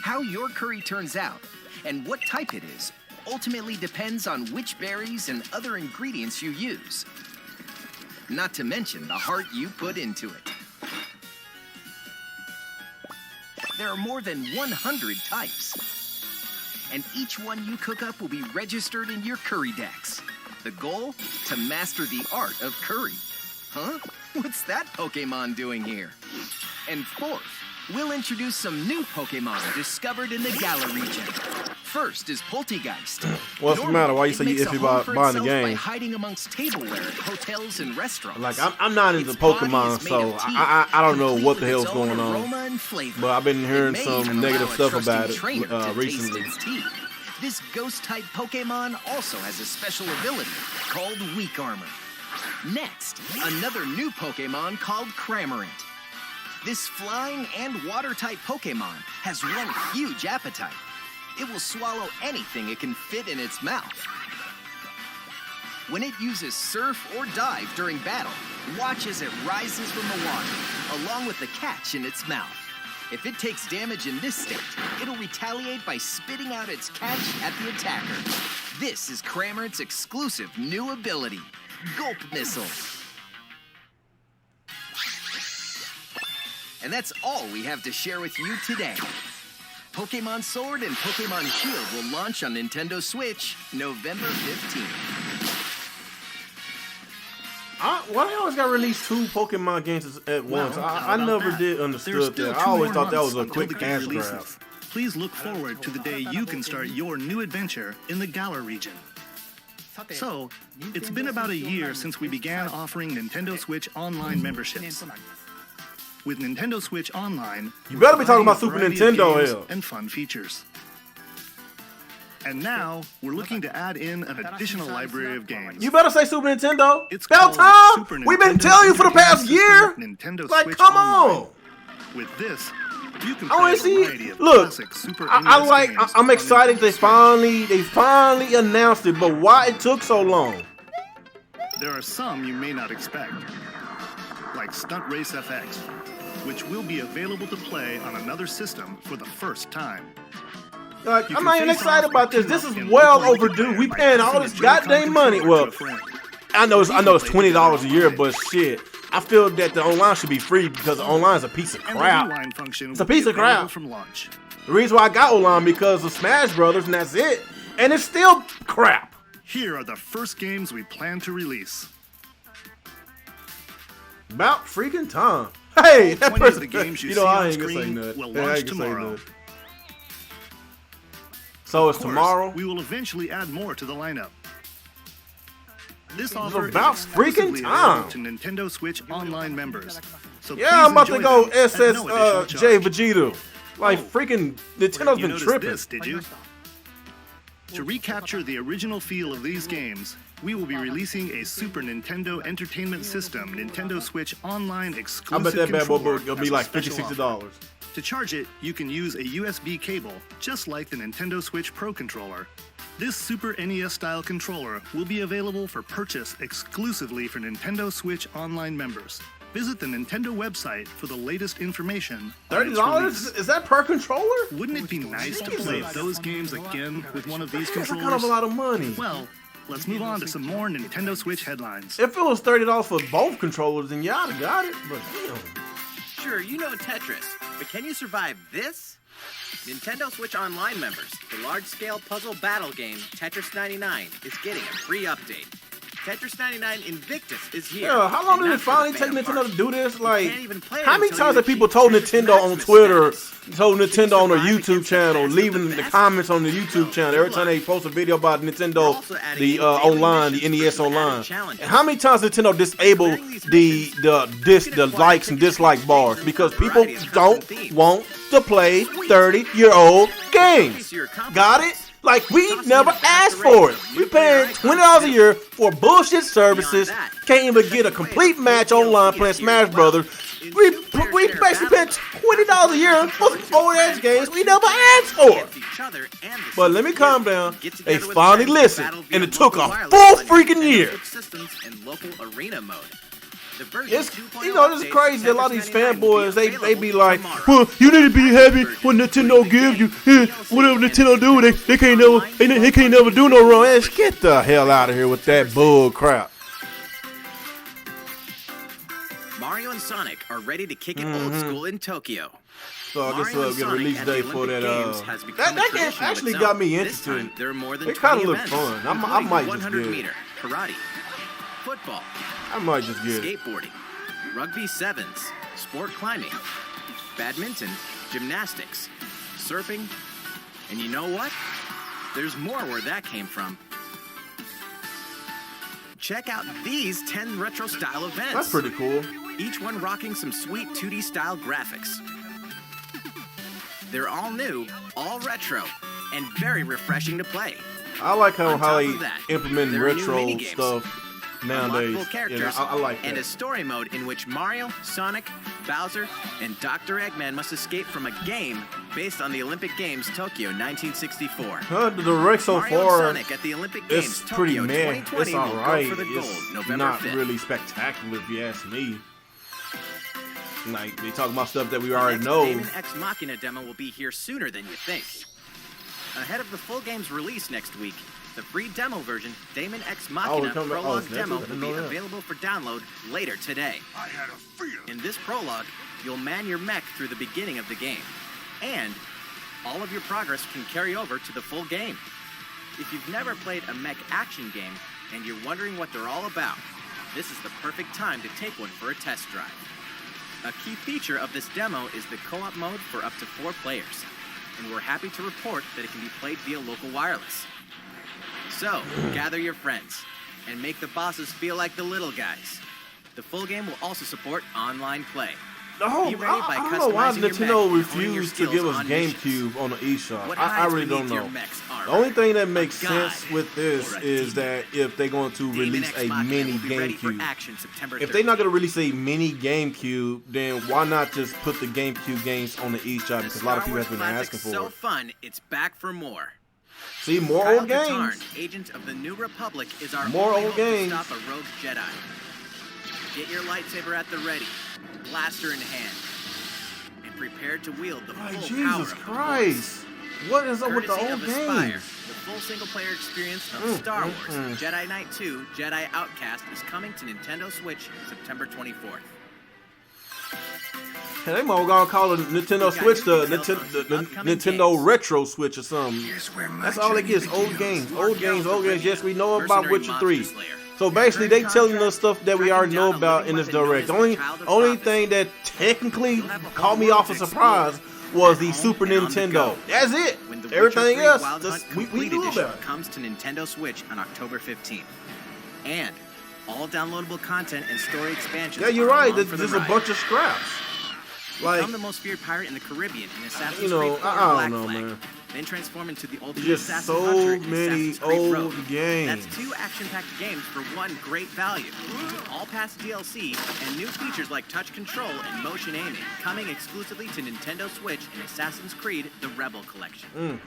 How your curry turns out and what type it is ultimately depends on which berries and other ingredients you use. Not to mention the heart you put into it. There are more than 100 types. And each one you cook up will be registered in your curry decks. The goal? To master the art of curry. Huh? What's that Pokemon doing here? And fourth, we'll introduce some new Pokemon discovered in the Galar region. First is Poltegeist. What's the matter? Why you say you iffy about buying the By game? hiding amongst tableware at hotels and restaurants. Like I'm not into Its body Pokemon, is made so of teeth, I don't know what the complete hell's with its own going on. aroma and flavor. But I've been hearing It may some even negative allow a stuff trusting about trainer it to recently. taste its teeth. This ghost-type Pokemon also has a special ability called Weak Armor. Next, another new Pokemon called Cramorant. This flying and water-type Pokemon has one huge appetite. It will swallow anything it can fit in its mouth. When it uses Surf or Dive during battle, watch as it rises from the water, along with the catch in its mouth. If it takes damage in this state, it'll retaliate by spitting out its catch at the attacker. This is Cramorant's exclusive new ability, Gulp Missile. And that's all we have to share with you today. Pokemon Sword and Pokemon Shield will launch on Nintendo Switch November 15th. Why they always got released 2 Pokemon games at once? I never did There's understood still that. I 2 always more thought that months was a until quick the game cash releases. grab. Please look forward to the day you can start your new adventure in the Galar region. So, it's been about a year since we began offering Nintendo Switch Online memberships. With Nintendo Switch Online, You better be talking we're about Super providing a variety of Nintendo, games hell. and fun features. And now, we're looking to add in an additional library of games. You better say Super Nintendo. It's About called time. Super We've been Nintendo telling you for the past Entertainment year. System, Nintendo Like, Switch come Online. on. With this, you can I play want a to see. variety of Look, classic Super I NES like. games I'm on excited. Nintendo They finally announced it. But why it took so long? There are some you may not expect, like Stunt Race FX, which will be available to play on another system for the first time. Like, You I'm can not even face excited off about or this. This team is up in well local overdue. multiplayer We by paying all passing this a Joy-Con goddamn money. controller Well, to a friend. I know it's You can play $20 a together year, online. but shit, I feel that the online should be free because the online is a piece of And the crap. rewind function It's a will be piece of available crap. from launch. The reason why I got online because of Smash Brothers, and that's it. And it's still crap. Here are the first games we plan to release. About freaking time. Hey, that 20 of person, the games you know, see I on ain't gonna say screen nothing. will Yeah, I launch ain't gonna say tomorrow. nothing. So it's Of course, tomorrow. we will eventually add more to the lineup. This offer is about freaking exclusively time. available to Nintendo Switch Online members. So Yeah, please I'm about to enjoy go them at SS no additional J charge. Vegeta. Like freaking Nintendo's You been noticed tripping. this, did you? To recapture the original feel of these games, we will be releasing a Super Nintendo Entertainment System Nintendo Switch Online I exclusive bet that bad boy controller will as be a like special $50, offer. $60. To charge it, you can use a USB cable, just like the Nintendo Switch Pro controller. This Super NES-style controller will be available for purchase exclusively for Nintendo Switch Online members. Visit the Nintendo website for the latest information. on its $30? release. Is that per controller? Wouldn't it be nice to play Jesus. those games again with one of these That's controllers? kind of a lot of money. Well, let's move on to some more Nintendo Switch headlines. If it was $30 for both controllers, then y'all got it. But damn. Sure, you know Tetris, but can you survive this? Nintendo Switch Online members, the large-scale puzzle battle game Tetris 99 is getting a free update. Tetris 99 Invictus is here. Yeah, how long and did it that's for the finally take fan Nintendo part. to do this? Like, can't even play it how many until times you have people achieve told Tetris Nintendo on Maximus Twitter, status. told Nintendo on their survive YouTube against the channel, best of leaving the the best? comments on the YouTube Well, channel good every time luck. they post a video about We're Nintendo, also adding the in daily online, the missions NES for some added online? challenges. And how many times Nintendo disable the likes and dislike bars because people don't want to play 30-year-old games? Got it? Like, we never asked for it. We paying $20 a year for bullshit services. Can't even get a complete match online playing Smash Brothers. We basically paying $20 a year for some old ass games we never asked for. But let me calm down. They finally listened, and it took a full freaking year. It's, you know, this is crazy that a lot of these fanboys, they be like, well, you need to be happy when Nintendo gives you whatever Nintendo do, they can't never do no wrong. Ass, get the hell out of here with that bull crap. Mario and Sonic are ready to kick it old school in Tokyo. So I guess Mario we'll and get a Sonic release at the date for Olympic that. Games has become a That game tradition of actually its got own. me This interested. time, there are more than It kind 20 of looked events, fun. I including might just 100 get it. meter, karate, football, I might just get it. skateboarding, rugby sevens, sport climbing, badminton, gymnastics, surfing, and you know what? There's more where that came from. Check out these 10 retro style events. That's pretty cool. Each one rocking some sweet 2D style graphics. They're all new, all retro, and very refreshing to play. I like how On top they of that, implement there are new retro minigames, stuff nowadays. unlockable characters, I like and a that. story mode in which Mario, Sonic, Bowser, and Dr. Eggman must escape from a game based on the Olympic Games Tokyo 1964. The direct so Mario and far, Sonic at the Olympic Games it's Tokyo pretty meh. 2020 It's will alright. go for the gold It's November not 5th. really spectacular if you ask me. Like, they talk about stuff that we The already next know. Daemon X Machina demo will be here sooner than you think. Ahead of the full game's release next week, the free demo version, Daemon X Machina coming- Prologue it's next demo week. I will didn't be know that. available for download later today. I had a feeling. In this prologue, you'll man your mech through the beginning of the game, and all of your progress can carry over to the full game. If you've never played a mech action game and you're wondering what they're all about, this is the perfect time to take one for a test drive. A key feature of this demo is the co-op mode for up to 4 players, and we're happy to report that it can be played via local wireless. So, gather your friends, and make the bosses feel like the little guys. The full game will also support online play. No, Be ready by I don't know why customizing your Nintendo mech and honing your refused to skills give us on missions. GameCube on the eShop. What I hides really don't beneath your know. mech's armor? The only thing that makes A guide sense with this or a is demon. that if they're going to Daemon release X a Machina mini will be ready for GameCube. action September If they're not 13th. going to release a mini GameCube, then why not just put the GameCube games on the eShop? Because a lot of people have been asking for so it. fun, it's back for more. See, more Kyle old Katarn, games. Agent of the New Republic, is our More only old hope games. to stop a rogue Jedi. Get your lightsaber at the ready, blaster in hand, and prepare to wield the Like, full power Jesus of the Christ. What is up with the Courtesy old of Aspire, games? the full single-player experience of Star Wars Jedi Knight 2 Jedi Outcast is coming to Nintendo Switch September 24th. Hey, they might gonna call it Nintendo Switch the Nintendo Retro Switch or something. That's all they get is old games. Old games, old games. Yes, we know about Mercenary Witcher 3. Monster Slayer. So basically, they telling us stuff that we already know about in this direct. The only thing that technically caught me off a surprise was the Super Nintendo. That's it. When The Everything Witcher 3 else, Wild just, Hunt we Complete knew Edition about it. comes to Nintendo Switch on October 15th. And all downloadable content and story expansions. Yeah, you're are right. along for the There's a ride. bunch of scraps. Like, Become the most feared pirate in the Caribbean in Assassin's You know, Creed 4 I don't Black know, Flag. man. Then transform into the ultimate just assassin so hunter in many Assassin's Creed old Rogue. games. That's 2 action-packed games for one great value. All past DLC and new features like touch control and motion aiming coming exclusively to Nintendo Switch in Assassin's Creed: The Rebel Collection.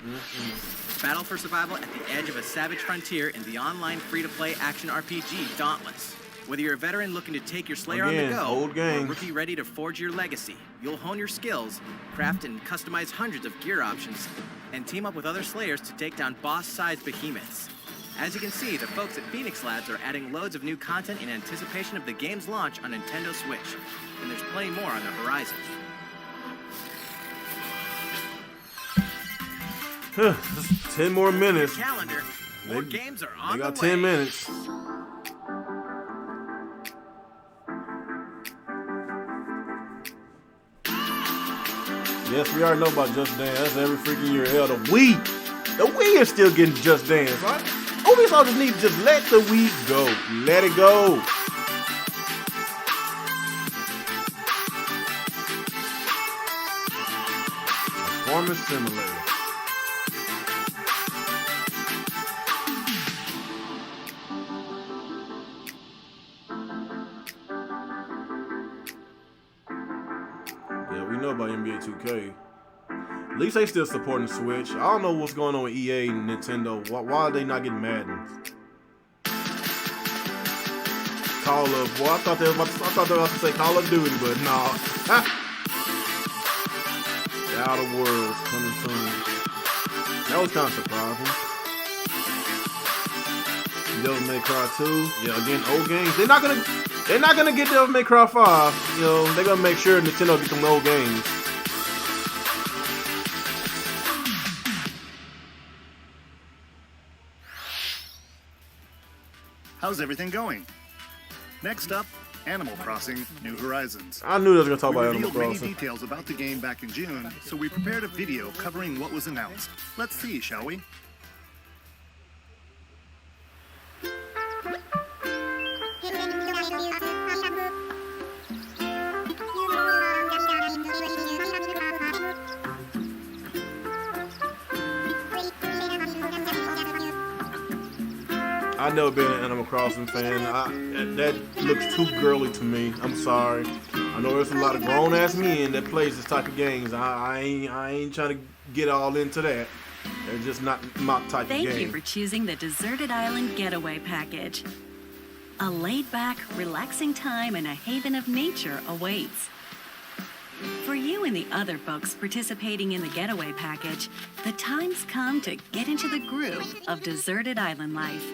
Battle for survival at the edge of a savage frontier in the online free-to-play action RPG Dauntless. Whether you're a veteran looking to take your Slayer on Again, the go, old or a games. rookie ready to forge your legacy, you'll hone your skills, craft and customize hundreds of gear options, and team up with other Slayers to take down boss-sized behemoths. As you can see, the folks at Phoenix Labs are adding loads of new content in anticipation of the game's launch on Nintendo Switch. And there's plenty more on the horizon. Just 10 more minutes. Calendar, more games are on They got the way. 10 minutes. Yes, we already know about Just Dance. That's every freaking year. Hell, the Wii is still getting Just Dance, right? Ubisoft just need to just let the Wii go. Let it go. Performance Simulator. Yeah, we know about NBA 2K. At least they still supporting the Switch. I don't know what's going on with EA and Nintendo. Why are they not getting Madden? Call of, well, I thought they were about to say Call of Duty, but no. The Outer Worlds coming soon. That was kind of surprising. Devil May Cry 2, yeah, again, old games. They're not gonna get Devil May Cry 5. You know, they're gonna make sure Nintendo get them old games. How's everything going? Next up, Animal Crossing: New Horizons. I knew they was gonna talk We about Animal revealed many Crossing. details about the game back in June, so we prepared a video covering what was announced. Let's see, shall we? I've never been an Animal Crossing fan. That looks too girly to me. I'm sorry. I know there's a lot of grown ass men that plays this type of games. I ain't trying to get all into that. They're just not my type of game. Thank you for choosing the Deserted Island Getaway Package. A laid-back, relaxing time and a haven of nature awaits. For you and the other folks participating in the Getaway Package, the time's come to get into the groove of deserted island life.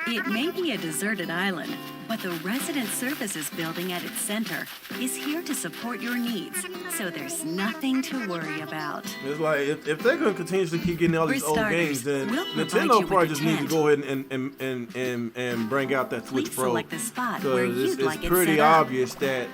It may be a deserted island, but the Resident Services building at its center is here to support your needs, so there's nothing to worry about. It's like if they're gonna continuously keep getting all these For old starters, games, then we'll provide Nintendo you with probably a just needs to tent. go ahead and bring out that Switch Please Pro. select the spot where Because you'd like it's it pretty set up. obvious that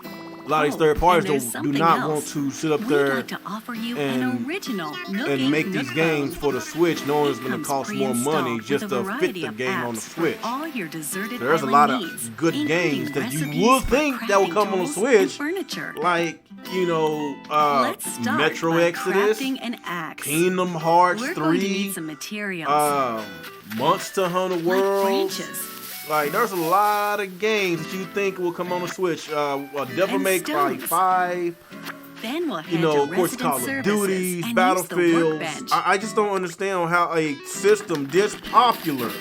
a lot of these Oh, third parties and there's do something not else. want to sit up We'd there like to offer you and- an original Nook and Inc. make these Nook games phone. for the Switch, knowing it's going to Comes cost more money pre-installed just with a to fit variety the of game on the apps for Switch. all your deserted There's a island lot needs, of good including games that you recipes would for think that would crafting come on the tools Switch, and furniture. like, you know, Let's start Metro by Exodus, crafting an axe. Kingdom Hearts We're going to 3, need some materials, Monster Hunter like World. branches, Like, there's a lot of games that you think will come on the Switch. Devil And May Cry stones. 5, then we'll head you know, to of course, Resident Call of Services Duty, and use the Battlefields. workbench. I just don't understand how a system this popular,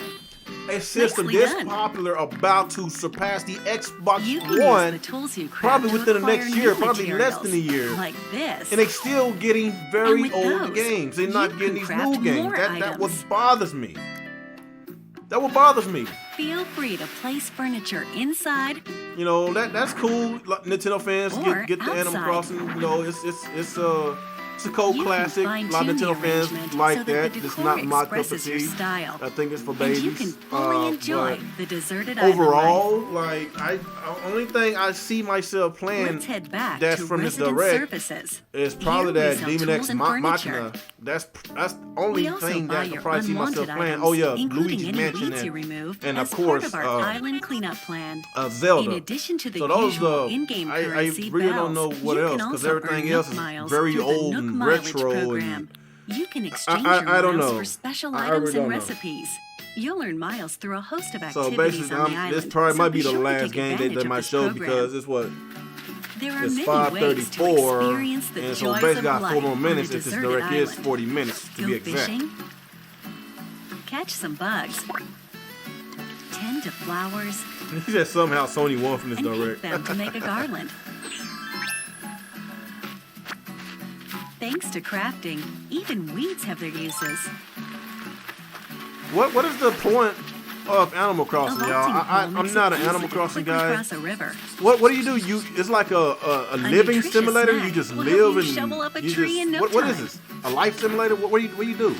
Nicely done. about to surpass the Xbox You can use One, the tools you craft probably to within the acquire next new year, probably less than a materials, year. like this. and they still getting And very with old those, games. They're you not can getting these craft new games. more That what items. bothers me. That what bothers me. Feel free to place furniture inside You know, that's cool. Like, Nintendo fans Or get the Animal outside. Crossing. You know, it's a cult You can classic. A lot of fine-tune the Nintendo fans arrangement like so that that. the It's decor not my cup of expresses your tea. style. I think it's for and babies. you can fully enjoy but the deserted island overall, life. like only thing I see myself playing Let's head back that's to from this Resident Direct Services. is probably Here we that sell Demon tools X and Machina. furniture. That's the only We also thing buy that I could your probably see myself unwanted playing. items, Oh yeah, including Luigi's any Mansion weeds you remove and as of course part of our island cleanup plan. Zelda. In addition to the So those usual the in-game I currency really don't bells, know what you else can because also everything earn else Nook is miles very through the old Nook and Mileage retro program. You can exchange I your don't miles know. for special I items really and don't know. recipes. You'll earn miles through a host of So activities basically, on the island. this probably so might be the sure to last take game advantage they of might this show program. because it's what There are it's many ways to 5:34, experience the and so joys basically of got life 4 more on a minutes. If this deserted Direct is island. 40 minutes to Go be exact. fishing, catch some bugs, tend to flowers, He said somehow Sony won from this and pick Direct. them to make a garland. Thanks to crafting, even weeds have their uses. What is the point of Animal A Crossing, y'all? vaulting pole I'm makes not it an easy Animal to Crossing quickly guy. cross a river. What do you do? It's like a living nutritious simulator. snack You just will live help you and shovel up a you tree just in no what is time. this? A life simulator? What do you do?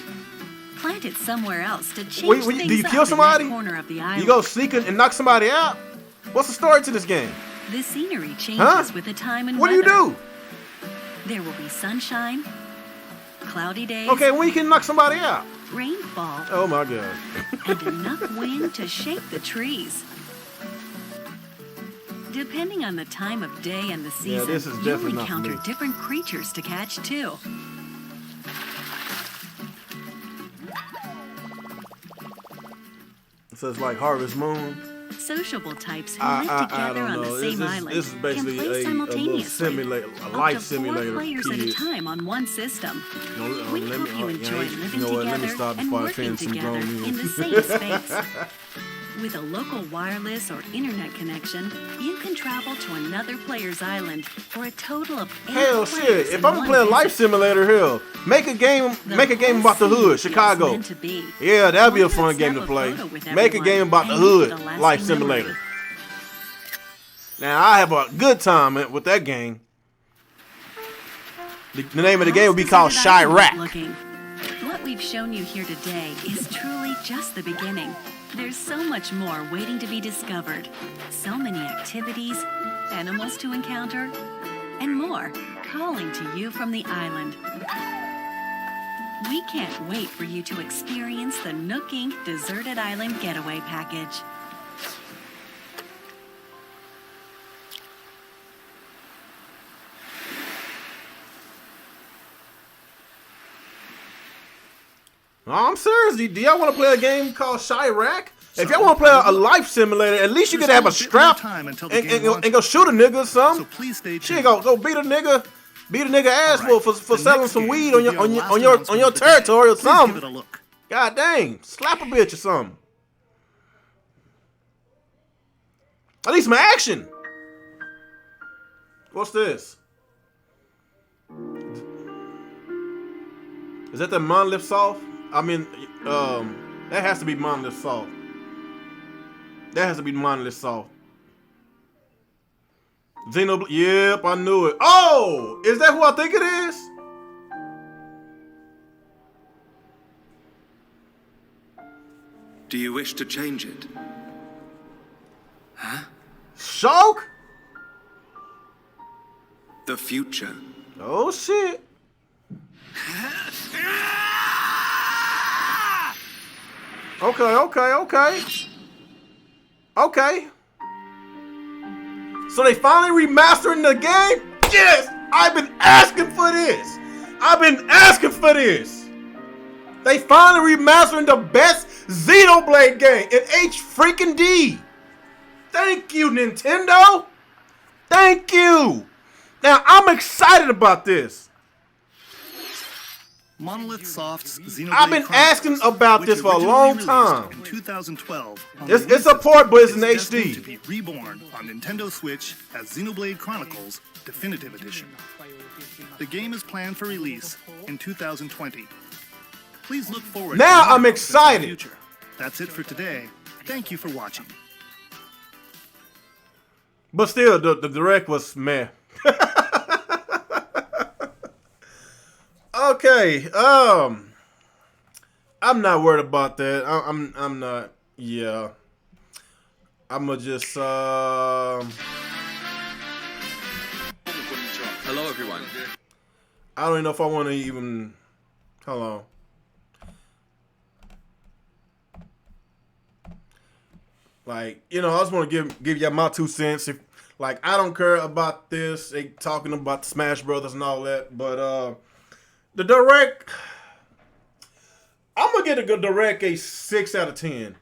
Plant it somewhere else to change Do things you up kill in somebody? that corner of the island. You go sneak and knock somebody out? What's the story to this game? The scenery changes Huh? with the time and What do you weather. do? There will be sunshine, cloudy days, Okay, when you can knock somebody out? rainfall, Oh my god. and enough wind to shake the trees. Depending on the time of day and the season, this is you'll definitely not for encounter me. different creatures to catch too. So it's like Harvest Moon. Sociable types who I live together don't on know. the same island This is basically can play a little simultaneously. simulator, a Up life to 4 simulator. players for at a kids. time on one system. No, We let hope me- you yeah, enjoy you living know what, let me together stop and before I working offend some together grown men. in the same space. With a local wireless or internet connection, you can travel to another player's island for a total of 8 Hell players shit! If in I'm gonna one play a life visit. simulator, hell, make a game whole about the scene hood, feels Chicago. meant to be. Yeah, that'd be a Why fun not game snap to a play. photo with Make a everyone game about the and make hood, it a lasting life memory? simulator. Now I have a good time with that game. The name of the game would be called How's Deserted Island Chirac. looking? What we've shown you here today is truly just the beginning. There's so much more waiting to be discovered. So many activities, animals to encounter, and more calling to you from the island. We can't wait for you to experience the Nook Inc. Deserted Island Getaway Package. No, I'm serious. Do y'all want to play a game called Chirac? If y'all want to play a life simulator, at least you could have a strap and go shoot a nigga or something. So please stay tuned. Shit, go beat a nigga ass All right, for the selling next some game weed will on be your our on last your announcement of the day. territory or Please something. give it a look. God dang, slap a bitch or something. I need some action. What's this? Is that the Monolith Soft? I mean, that has to be Monolith Soft. That has to be Monolith Soft. Xenoblade. Yep, I knew it. Oh, is that who I think it is? Do you wish to change it? Huh? Shulk? The future. Oh shit. Okay. So they finally remastering the game? Yes! I've been asking for this. They finally remastering the best Xenoblade game in H-freaking-D. Thank you, Nintendo. Thank you. Now, I'm excited about this. Monolith Soft's Xenoblade I've been asking Chronicles, about which this for a originally long released time. In 2012, on It's release a port, but it's in is destined HD. to be reborn on Nintendo Switch as Xenoblade Chronicles Definitive Edition. The game is planned for release in 2020. Please look forward. Now to more I'm developments in excited. the future. That's it for today. Thank you for watching. But still, the direct was meh. Okay, I'm not worried about that. I'm not. Yeah, I'ma just Hello, everyone. I don't even know if I want to even. Hold on. Like, you know, I just want to give y'all my 2 cents. If, like, I don't care about this. They talking about the Smash Brothers and all that, but the Direct, I'm gonna get a Direct a 6 out of 10.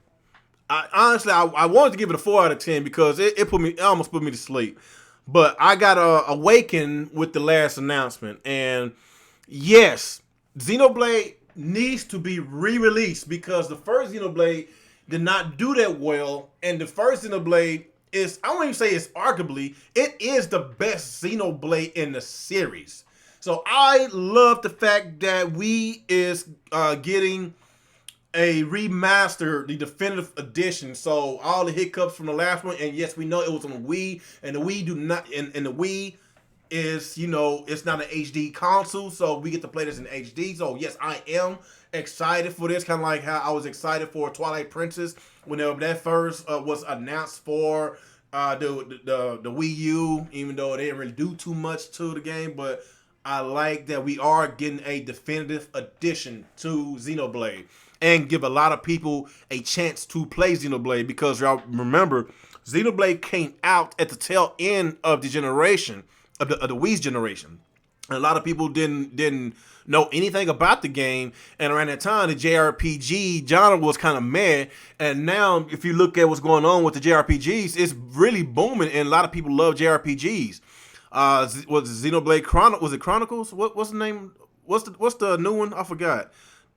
Honestly, I wanted to give it a 4 out of 10 because it almost put me to sleep. But I got awakened with the last announcement, and yes, Xenoblade needs to be re-released because the first Xenoblade did not do that well, and the first Xenoblade is, I won't even say it's arguably, it is the best Xenoblade in the series. So I love the fact that we is getting a remaster, the definitive edition. So all the hiccups from the last one, and yes, we know it was on the Wii, and the Wii do not, and the Wii is, you know, it's not an HD console, so we get to play this in HD. So yes, I am excited for this, kind of like how I was excited for Twilight Princess whenever that first was announced for the Wii U, even though they didn't really do too much to the game. But I like that we are getting a definitive edition to Xenoblade and give a lot of people a chance to play Xenoblade, because y'all remember Xenoblade came out at the tail end of the generation of the Wii's generation. And a lot of people didn't know anything about the game, and around that time the JRPG genre was kind of mad. And now if you look at what's going on with the JRPGs, it's really booming, and a lot of people love JRPGs. Was Xenoblade Was it Chronicles? What's the name? What's the new one? I forgot.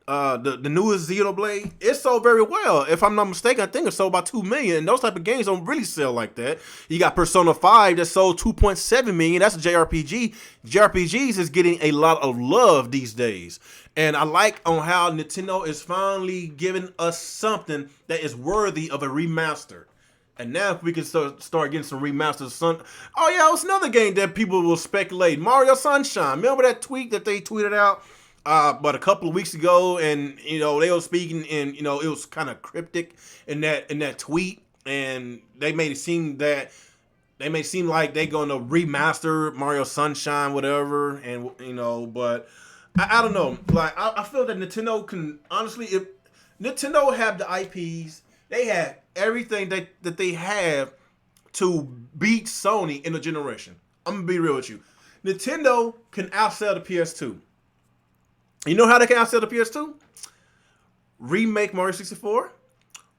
The newest Xenoblade, it sold very well. If I'm not mistaken, I think it sold about 2 million. And those type of games don't really sell like that. You got Persona 5 that sold 2.7 million. That's a JRPG. JRPGs is getting a lot of love these days. And I like on how Nintendo is finally giving us something that is worthy of a remaster. And now if we can start getting some remasters. Oh yeah, it was another game that people will speculate. Mario Sunshine. Remember that tweet that they tweeted out but a couple of weeks ago, and you know they were speaking, and you know it was kind of cryptic in that tweet, and they made it seem like they're gonna remaster Mario Sunshine, whatever, and you know, but I don't know. Like I feel that Nintendo can honestly, if Nintendo have the IPs, they have everything that they have to beat Sony in the generation. I'm gonna be real with you. Nintendo can outsell the PS2. You know how they can outsell the PS2? Remake Mario 64,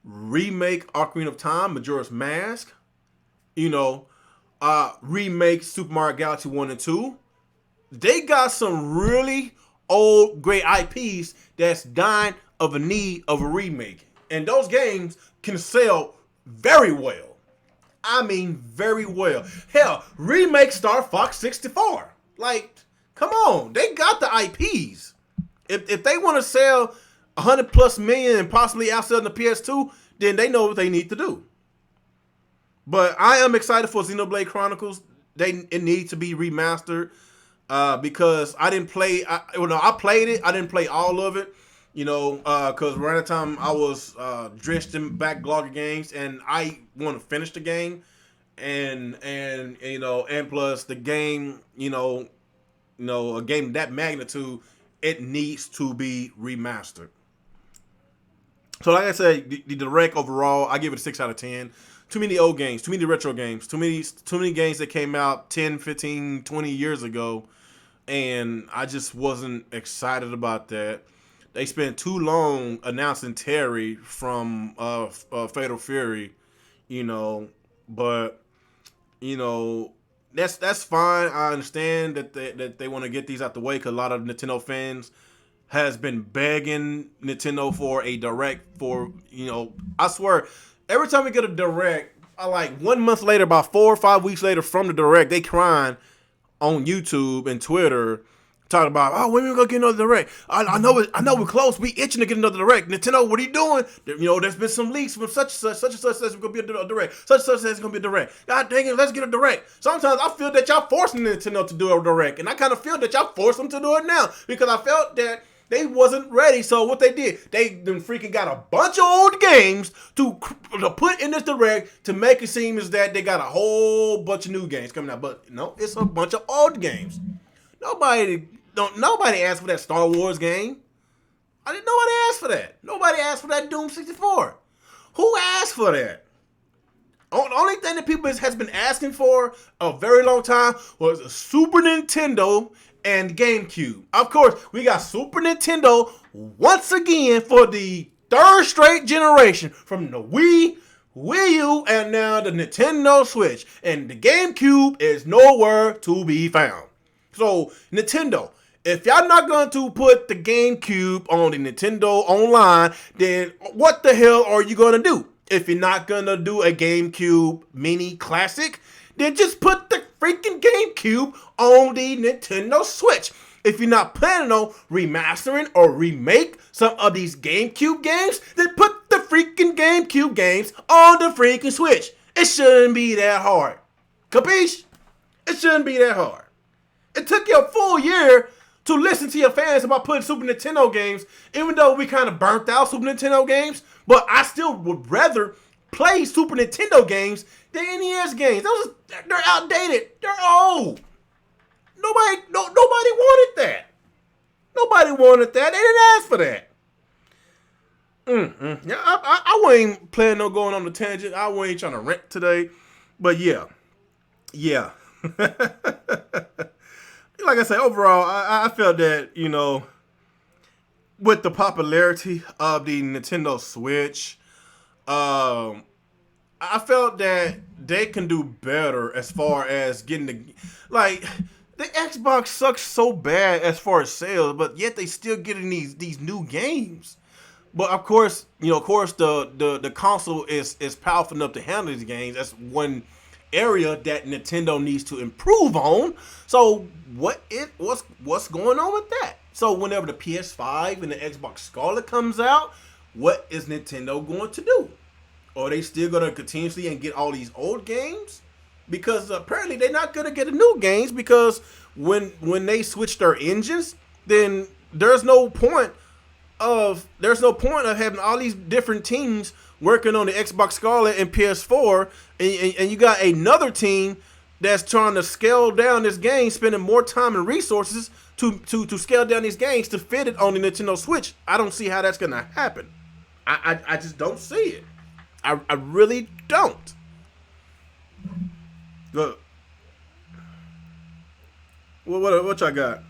remake Ocarina of Time, Majora's Mask, you know, remake Super Mario Galaxy 1 and 2. They got some really old, great IPs that's dying of a need of a remake. And those games can sell very well. I mean, very well. Hell, remake Star Fox 64. Like, come on. They got the IPs. If they want to sell 100+ million and possibly outsell the PS2, then they know what they need to do. But I am excited for Xenoblade Chronicles. It needs to be remastered because I didn't play. I played it. I didn't play all of it. You know, because around the time I was drenched in backlog of games, and I want to finish the game, and you know, and plus the game, you know, a game that magnitude, it needs to be remastered. So like I said, the Direct overall, I give it a 6 out of 10. Too many old games, too many retro games, too many games that came out 10, 15, 20 years ago, and I just wasn't excited about that. They spent too long announcing Terry from Fatal Fury, you know, but you know, that's fine. I understand that they want to get these out the way, because a lot of Nintendo fans has been begging Nintendo for a Direct for, you know, I swear, every time we get a Direct, I like 1 month later, about 4 or 5 weeks later from the Direct, they crying on YouTube and Twitter, talking about, oh, when we gonna get another Direct? I know we're close. We itching to get another Direct. Nintendo, what are you doing? You know, there's been some leaks from such and such says it's gonna be a Direct. Such and such says it's gonna be a Direct. God dang it, let's get a Direct. Sometimes I feel that y'all forcing Nintendo to do a Direct, and I kind of feel that y'all forced them to do it now, because I felt that they wasn't ready. So what they did, they freaking got a bunch of old games to put in this Direct to make it seem as that they got a whole bunch of new games coming out. But no, it's a bunch of old games. Nobody asked for that Star Wars game. Nobody asked for that. Nobody asked for that Doom 64. Who asked for that? The only thing that people has been asking for a very long time was a Super Nintendo and GameCube. Of course, we got Super Nintendo once again for the third straight generation, from the Wii U, and now the Nintendo Switch. And the GameCube is nowhere to be found. So, Nintendo, if y'all not going to put the GameCube on the Nintendo Online, then what the hell are you going to do? If you're not going to do a GameCube Mini Classic, then just put the freaking GameCube on the Nintendo Switch. If you're not planning on remastering or remake some of these GameCube games, then put the freaking GameCube games on the freaking Switch. It shouldn't be that hard. Capiche? It shouldn't be that hard. It took you a full year to listen to your fans about putting Super Nintendo games, even though we kind of burnt out Super Nintendo games, but I still would rather play Super Nintendo games than NES games. They're outdated. They're old. Nobody wanted that. Nobody wanted that. They didn't ask for that. Yeah, I wasn't planning on going on the tangent. I wasn't trying to rant today. But yeah. Like I said, overall, I felt that, with the popularity of the Nintendo Switch, I felt that they can do better as far as getting the Xbox sucks so bad as far as sales, but yet they still getting these new games. But of course, the console is powerful enough to handle these games. That's one area that Nintendo needs to improve on. So what's going on with that? So whenever the PS5 and the Xbox Scarlet comes out, what is Nintendo going to do? Are they still going to continuously and get all these old games? Because apparently they're not going to get the new games, because when they switch their engines, then there's no point of having all these different teams working on the Xbox Scarlet and PS4, and you got another team that's trying to scale down this game, spending more time and resources to scale down these games to fit it on the Nintendo Switch. I don't see how that's going to happen. I just don't see it. I really don't. Look. What y'all got?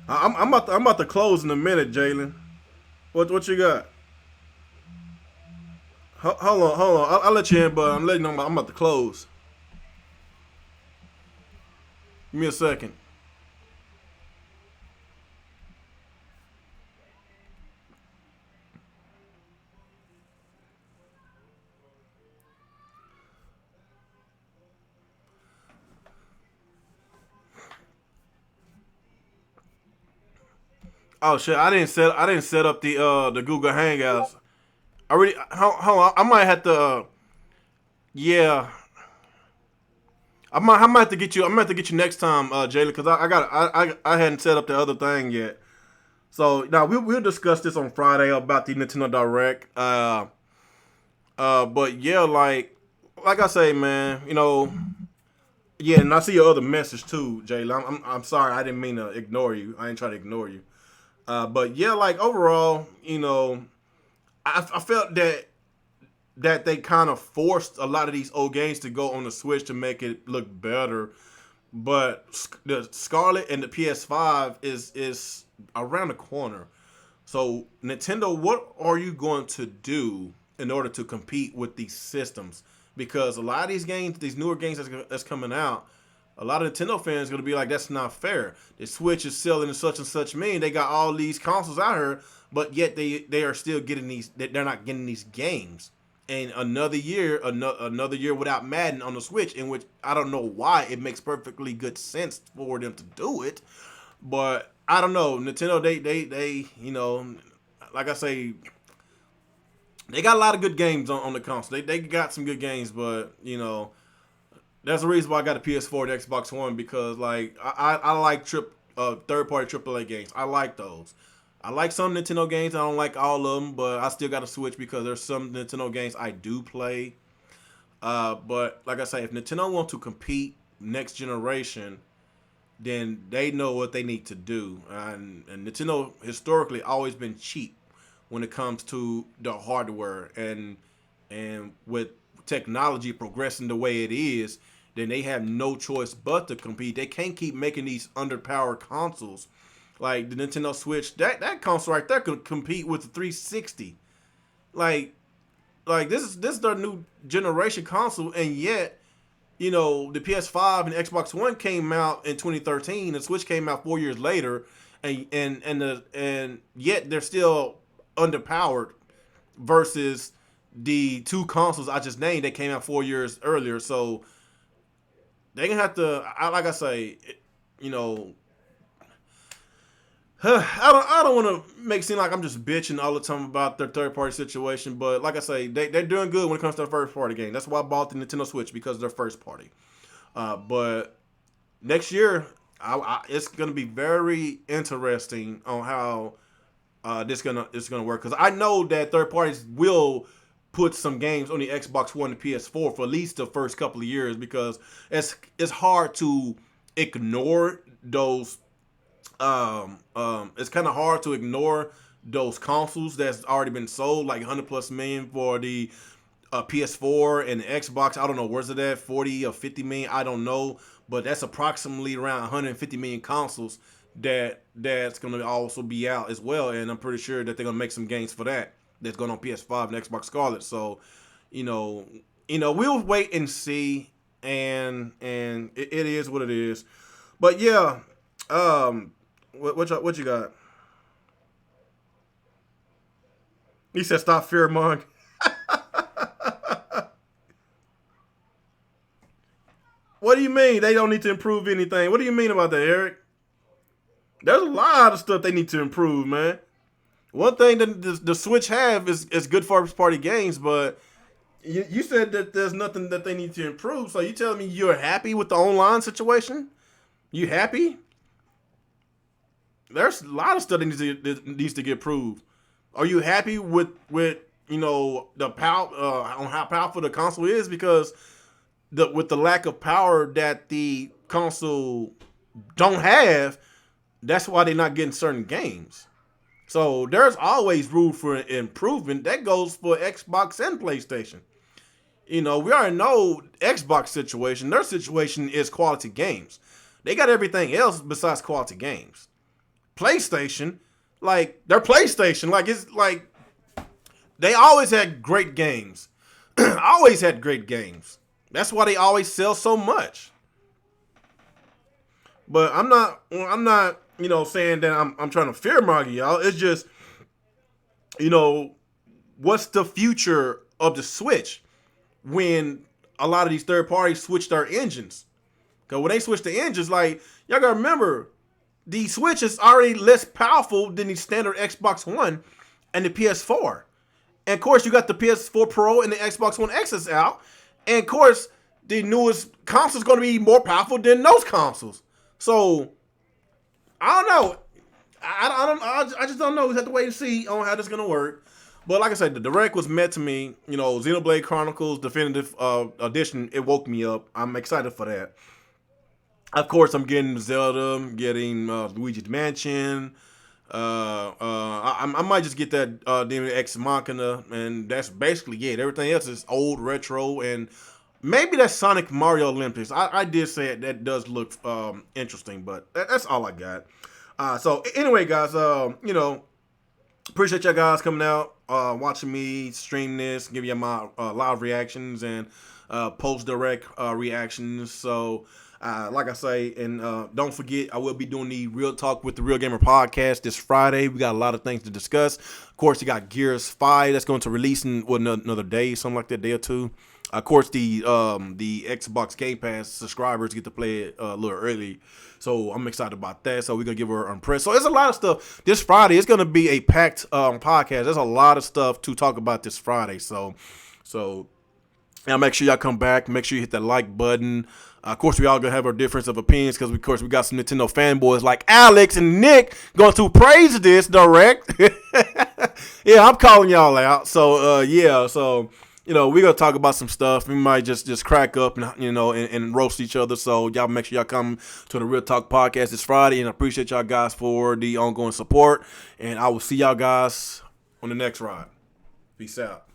I'm about to close in a minute, Jalen. What you got? Hold on. I'll let you in, but I'm letting you know I'm about to close. Give me a second. Oh shit! I didn't set up the Google Hangouts. Hold on. I might have to. Yeah. I might have to get you. I'm gonna have to get you next time, Jalen, because I hadn't set up the other thing yet. So now we'll discuss this on Friday about the Nintendo Direct. But yeah, like I say, man, yeah, and I see your other message too, Jalen. I'm sorry, I didn't mean to ignore you. I ain't trying to ignore you. But yeah, like overall, I felt that they kind of forced a lot of these old games to go on the Switch to make it look better. But the Scarlet and the PS5 is around the corner. So Nintendo, what are you going to do in order to compete with these systems? Because a lot of these games, these newer games that's coming out, a lot of Nintendo fans are going to be like, that's not fair. The Switch is selling such and such mean. They got all these consoles out here, but yet they are still getting these, they're not getting these games. And another year without Madden on the Switch, in which I don't know why it makes perfectly good sense for them to do it. But I don't know. Nintendo, they like I say, they got a lot of good games on the console. They got some good games, but, that's the reason why I got a PS4 and Xbox One, because like I like third-party AAA games. I like those. I like some Nintendo games. I don't like all of them, but I still got to switch because there's some Nintendo games I do play. But like I say, if Nintendo want to compete next generation, then they know what they need to do. And Nintendo historically always been cheap when it comes to the hardware, and with technology progressing the way it is, then they have no choice but to compete. They can't keep making these underpowered consoles. Like the Nintendo Switch, that console right there could compete with the 360. Like this is their new generation console, and yet, the PS5 and Xbox One came out in 2013, the Switch came out 4 years later, and yet they're still underpowered versus the two consoles I just named that came out 4 years earlier. So they gonna have to. Like I say, you know. I don't want to make it seem like I'm just bitching all the time about their third-party situation, but like I say, they're doing good when it comes to their first-party game. That's why I bought the Nintendo Switch, because of their first-party. But next year, it's going to be very interesting on how this gonna work, because I know that third parties will put some games on the Xbox One and PS4 for at least the first couple of years, because it's hard to ignore those. It's kind of hard to ignore those consoles that's already been sold, like 100+ million for the PS4 and the Xbox. I don't know, where's it at, 40 or 50 million? I don't know, but that's approximately around 150 million consoles that's going to also be out as well, and I'm pretty sure that they're going to make some games for that's going on PS5 and Xbox Scarlet. So, you know, we'll wait and see, and it is what it is. But yeah, what you got? He said, "Stop fearmongering." What do you mean they don't need to improve anything? What do you mean about that, Eric? There's a lot of stuff they need to improve, man. One thing that the Switch have is good first-party games, but you said that there's nothing that they need to improve. So you telling me you're happy with the online situation? You happy? There's a lot of stuff that needs to get improved. Are you happy with the power on how powerful the console is? Because with the lack of power that the console don't have, that's why they're not getting certain games. So there's always room for improvement. That goes for Xbox and PlayStation. We already know Xbox situation. Their situation is quality games. They got everything else besides quality games. PlayStation, their PlayStation, it's like they always had great games. Always had great games. That's why they always sell so much. But I'm not saying that I'm trying to fearmonger y'all. It's just, what's the future of the Switch when a lot of these third parties switch their engines? Because when they switch the engines, y'all gotta remember, the Switch is already less powerful than the standard Xbox One and the PS4. And of course, you got the PS4 Pro and the Xbox One X out. And of course, the newest console is going to be more powerful than those consoles. So, I don't know. I just don't know. We have to wait and see on how this is going to work. But like I said, the Direct was meant to me. Xenoblade Chronicles Definitive Edition, it woke me up. I'm excited for that. Of course, I'm getting Zelda, I'm getting Luigi's Mansion. I might just get that Demon X Machina, and that's basically it. Everything else is old, retro, and maybe that Sonic Mario Olympics. I did say it, that does look interesting, but that's all I got. So anyway, guys, appreciate y'all guys coming out, watching me stream this, give you my live reactions and post-direct reactions. So like I say, and don't forget, I will be doing the Real Talk with the Real Gamer podcast this Friday. We got a lot of things to discuss. Of course, you got Gears 5 that's going to release in another day, something like that, day or two. Of course, the Xbox Game Pass subscribers get to play it a little early, so I'm excited about that. So we're gonna give her impressed. So there's a lot of stuff this Friday. It's gonna be a packed podcast. There's a lot of stuff to talk about this Friday. So now make sure y'all come back. Make sure you hit that like button. Of course, we all gonna have our difference of opinions because, of course, we got some Nintendo fanboys like Alex and Nick going to praise this Direct. Yeah, I'm calling y'all out. So so. We're going to talk about some stuff. We might just crack up and, and roast each other. So y'all make sure y'all come to the Real Talk podcast this Friday. And I appreciate y'all guys for the ongoing support. And I will see y'all guys on the next ride. Peace out.